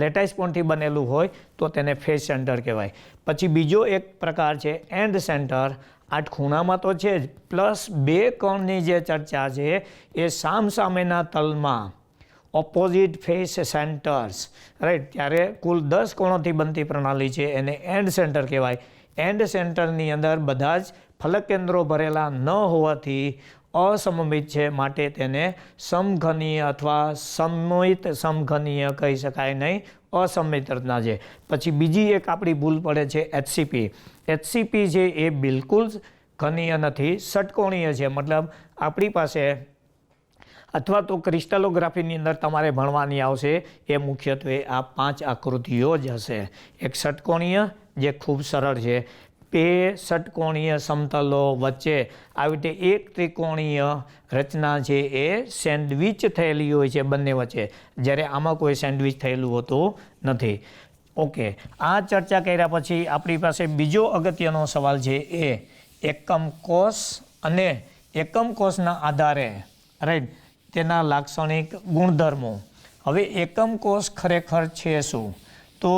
A: લેટાઇસ પોઈન્ટથી બનેલું હોય તો તેને ફેસ સેન્ટર કહેવાય. પછી બીજો એક પ્રકાર છે એન્ડ સેન્ટર. આ ખૂણામાં તો છે જ, પ્લસ બે કણની જે ચર્ચા છે એ સામસામેના તલમાં ઓપોઝિટ ફેસ સેન્ટર્સ, રાઈટ. ત્યારે કુલ 10 કોણોથી બનતી પ્રણાલી છે એને એન્ડ સેન્ટર કહેવાય. એન્ડ સેન્ટરની અંદર બધા જ ફલક કેન્દ્રો ભરેલા ન હોવાથી અસમમિત છે, માટે તેને સમઘનીય અથવા સમમિત સમઘનીય કહી શકાય નહીં, અસમમિત રચના છે. પછી બીજી એક આપણી ભૂલ પડે છે HCP. HCP છે એ બિલકુલ ઘનીય નથી, ષટકોણીય છે. મતલબ આપણી પાસે અથવા તો ક્રિસ્ટલોગ્રાફીની અંદર તમારે ભણવાની આવશે એ મુખ્યત્વે આ 5 આકૃતિઓ જ હશે. એક ષટકોણીય જે ખૂબ સરળ છે, બે ષટકોણીય સમતલો વચ્ચે આવી રીતે એક ત્રિકોણીય રચના છે એ સેન્ડવિચ થયેલી હોય છે બંને વચ્ચે, જ્યારે આમાં કોઈ સેન્ડવિચ થયેલું હોતું નથી. ઓકે, આ ચર્ચા કર્યા પછી આપણી પાસે બીજો અગત્યનો સવાલ છે એ એકમ કોષ અને એકમ કોષના આધારે, રાઈટ, તેના લાક્ષણિક ગુણધર્મો. હવે એકમ કોષ ખરેખર છે શું? તો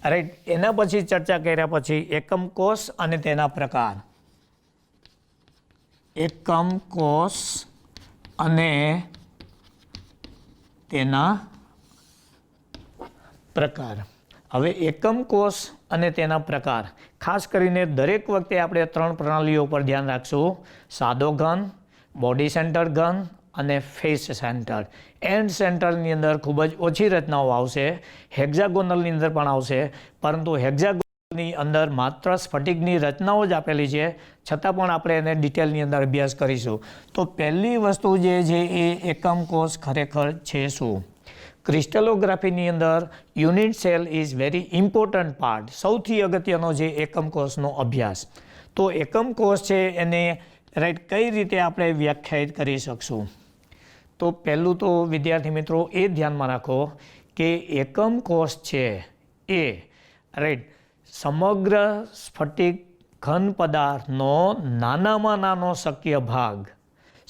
A: રાઈટ એના પછી ચર્ચા કર્યા પછી એકમ કોષ અને તેના પ્રકાર. એકમ કોષ અને તેના પ્રકાર. હવે એકમ કોષ અને તેના પ્રકાર ખાસ કરીને દરેક વખતે આપણે 3 પ્રણાલીઓ પર ધ્યાન રાખશું: સાદો ઘન, બોડી સેન્ટર ઘન અને ફેસ સેન્ટર. એન્ડ સેન્ટરની અંદર ખૂબ જ ઓછી રચનાઓ આવશે, હેક્ઝાગોનલની અંદર પણ આવશે, પરંતુ હેક્ઝાગોનલની અંદર માત્ર સ્ફટિકની રચનાઓ જ આપેલી છે, છતાં પણ આપણે એને ડિટેલની અંદર અભ્યાસ કરીશું. તો પહેલી વસ્તુ જે છે એ એકમ કોષ ખરેખર છે શું? ક્રિસ્ટલોગ્રાફીની અંદર unit cell is very important part. સૌથી અગત્યનો છે એકમ કોષનો અભ્યાસ. તો એકમ કોષ છે એને રાઈટ કઈ રીતે આપણે વ્યાખ્યાયિત કરી શકશું? તો પહેલું તો વિદ્યાર્થી મિત્રો એ ધ્યાનમાં રાખો કે એકમ કોષ છે એ રાઈટ સમગ્ર સ્ફટિક ઘન પદાર્થનો નાનામાં નાનો શક્ય ભાગ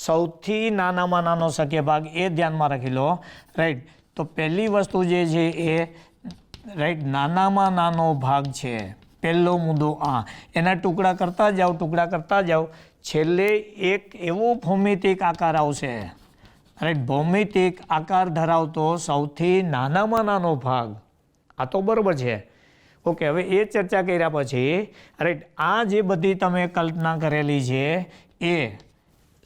A: સૌથી નાનામાં નાનો શક્ય ભાગ એ ધ્યાનમાં રાખી લો, રાઈટ. તો પહેલી વસ્તુ જે છે એ રાઈટ નાનામાં નાનો ભાગ છે, પહેલો મુદ્દો આ. એના ટુકડા કરતા જાઓ, છેલ્લે એક એવો ભૌમિતિક આકાર આવશે, રાઈટ, ભૌમિતિક આકાર ધરાવતો સૌથી નાનામાં નાનો ભાગ. આ તો બરાબર છે. ઓકે, હવે એ ચર્ચા કર્યા પછી રાઈટ આ જે બધી તમે કલ્પના કરેલી છે એ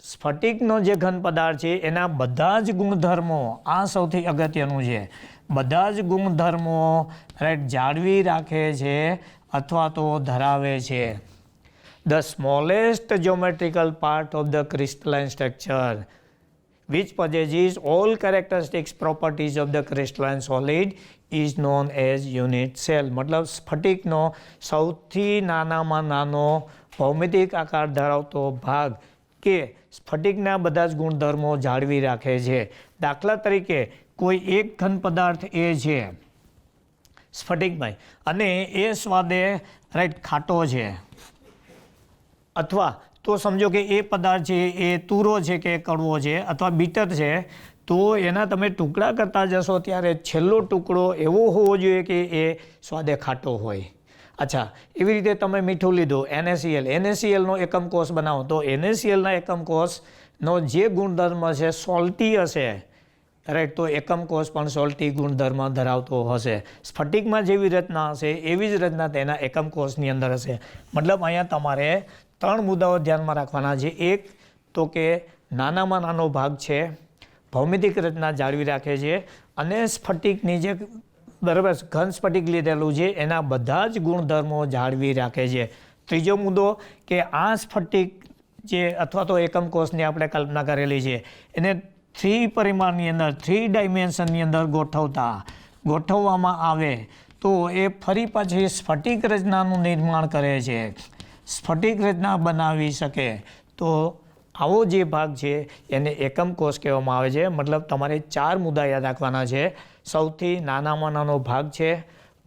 A: સ્ફટિકનો જે ઘન પદાર્થ છે એના બધા જ ગુણધર્મો, આ સૌથી અગત્યનું છે, બધા જ ગુણધર્મો રાઈટ જાળવી રાખે છે અથવા તો ધરાવે છે. The smallest geometrical part of the crystalline structure which possesses all characteristics properties of the crystalline solid is known as unit cell. મતલબ સ્ફટિકનો સૌથી નાનામાં નાનો ભૌમિતિક આકાર ધરાવતો ભાગ કે સ્ફટિકના બધા જ ગુણધર્મો જાળવી રાખે છે. દાખલા તરીકે કોઈ એક ઘન પદાર્થ એ છે સ્ફટિકમય અને એ સ્વાદે રાઈટ ખાટો છે, અથવા તો સમજો કે એ પદાર્થ છે એ તુરો છે કે કડવો છે અથવા બીટર છે, તો એના તમે ટુકડા કરતા જશો ત્યારે છેલ્લો ટુકડો એવો હોવો જોઈએ કે એ સ્વાદે ખાટો હોય. અચ્છા, એવી રીતે તમે મીઠું લીધું NaClનો એકમ કોષ બનાવો તો NaClના એકમ કોષનો જે ગુણધર્મ છે સોલ્ટી હશે, રાઈટ, તો એકમ કોષ પણ સોલ્ટી ગુણધર્મ ધરાવતો હશે. સ્ફટિકમાં જેવી રચના હશે એવી જ રચના તેના એકમ કોષની અંદર હશે. મતલબ અહીંયા તમારે 3 મુદ્દાઓ ધ્યાનમાં રાખવાના છે. એક તો કે નાનામાં નાનો ભાગ છે, ભૌમિતિક રચના જાળવી રાખે છે, અને સ્ફટિકની જે બરાબર ઘન સ્ફટિક લીધેલું છે એના બધા જ ગુણધર્મો જાળવી રાખે છે. ત્રીજો મુદ્દો કે આ સ્ફટિક જે અથવા તો એકમ કોષની આપણે કલ્પના કરેલી છે એને 3 પરિમાણની અંદર 3 ડાયમેન્શનની અંદર ગોઠવવામાં આવે તો એ ફરી પાછી સ્ફટિક રચનાનું નિર્માણ કરે છે, સ્ફટિક રચના બનાવી શકે. તો આવો જે ભાગ છે એને એકમ કોષ કહેવામાં આવે છે. મતલબ તમારે 4 મુદ્દા યાદ રાખવાના છે. સૌથી નાનામાં નાનો ભાગ છે,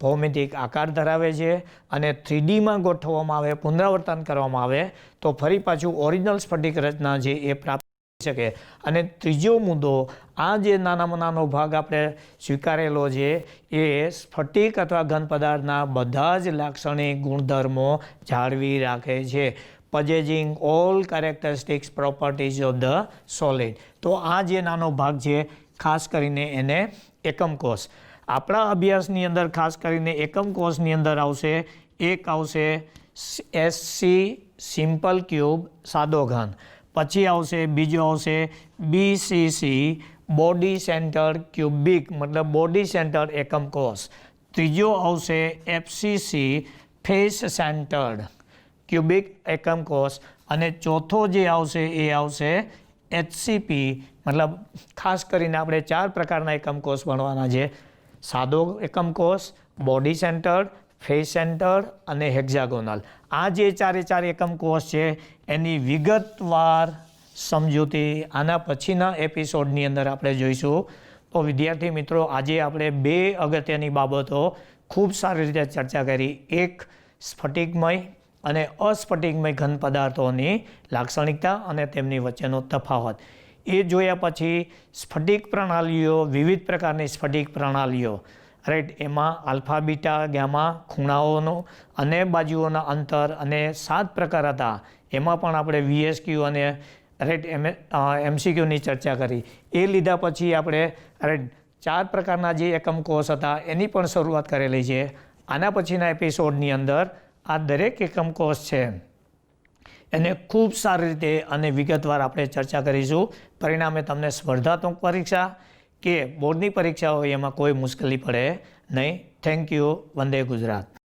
A: ભૌમિતિક આકાર ધરાવે છે, અને 3Dમાં ગોઠવવામાં આવે, પુનરાવર્તન કરવામાં આવે તો ફરી પાછું ઓરિજિનલ સ્ફટિક રચના છે એ પ્રાપ્ત કરી શકે. અને ત્રીજો મુદ્દો, આ જે નાનામાં નાનો ભાગ આપણે સ્વીકારેલો છે એ સ્ફટિક અથવા ઘન પદાર્થના બધા જ લાક્ષણિક ગુણધર્મો જાળવી રાખે છે, possessing all characteristics properties of the solid. તો આ જે નાનો ભાગ છે ખાસ કરીને એને એકમ કોષ. આપણા અભ્યાસની અંદર ખાસ કરીને એકમ કોષની અંદર આવશે, એક આવશે SC સિમ્પલ ક્યુબ સાદો ઘન, પછી આવશે બીજો આવશે BCC બોડી સેન્ટર ક્યુબિક મતલબ બોડી સેન્ટર એકમ કોષ, ત્રીજો આવશે FCC ફેસ સેન્ટર્ડ ક્યુબિક એકમ કોષ, અને ચોથો જે આવશે એ આવશે HCP. મતલબ ખાસ કરીને આપણે 4 પ્રકારના એકમ કોષ ભણવાના છે: સાદો એકમ કોષ, બોડી સેન્ટર્ડ, ફેસ સેન્ટર્ડ અને હેક્ઝાગોનલ. આ જે 4 એકમ કોષ છે એની વિગતવાર સમજૂતી આના પછીના એપિસોડની અંદર આપણે જોઈશું. તો વિદ્યાર્થી મિત્રો, આજે આપણે 2 અગત્યની બાબતો ખૂબ સારી રીતે ચર્ચા કરી. એક, સ્ફટિકમય અને અસ્ફટિકમય ઘન પદાર્થોની લાક્ષણિકતા અને તેમની વચ્ચેનો તફાવત. એ જોયા પછી સ્ફટિક પ્રણાલીઓ, વિવિધ પ્રકારની સ્ફટિક પ્રણાલીઓ, રાઈટ, એમાં આલ્ફા, બીટા, ગામા ખૂણાઓનો અને બાજુઓના અંતર અને 7 પ્રકાર હતા. એમાં પણ આપણે VSQ અને રાઈટ MCQની ચર્ચા કરી. એ લીધા પછી આપણે રાઈટ 4 પ્રકારના જે એકમ કોષ હતા એની પણ શરૂઆત કરેલી છે. આના પછીના એપિસોડની અંદર આ દરેક એકમ કોષ છે એને ખૂબ સારી રીતે અને વિગતવાર આપણે ચર્ચા કરીશું. પરિણામે તમને સ્પર્ધાત્મક પરીક્ષા કે બોર્ડની પરીક્ષા હોય એમાં કોઈ મુશ્કેલી પડે નહીં. Thank you. વંદે ગુજરાત.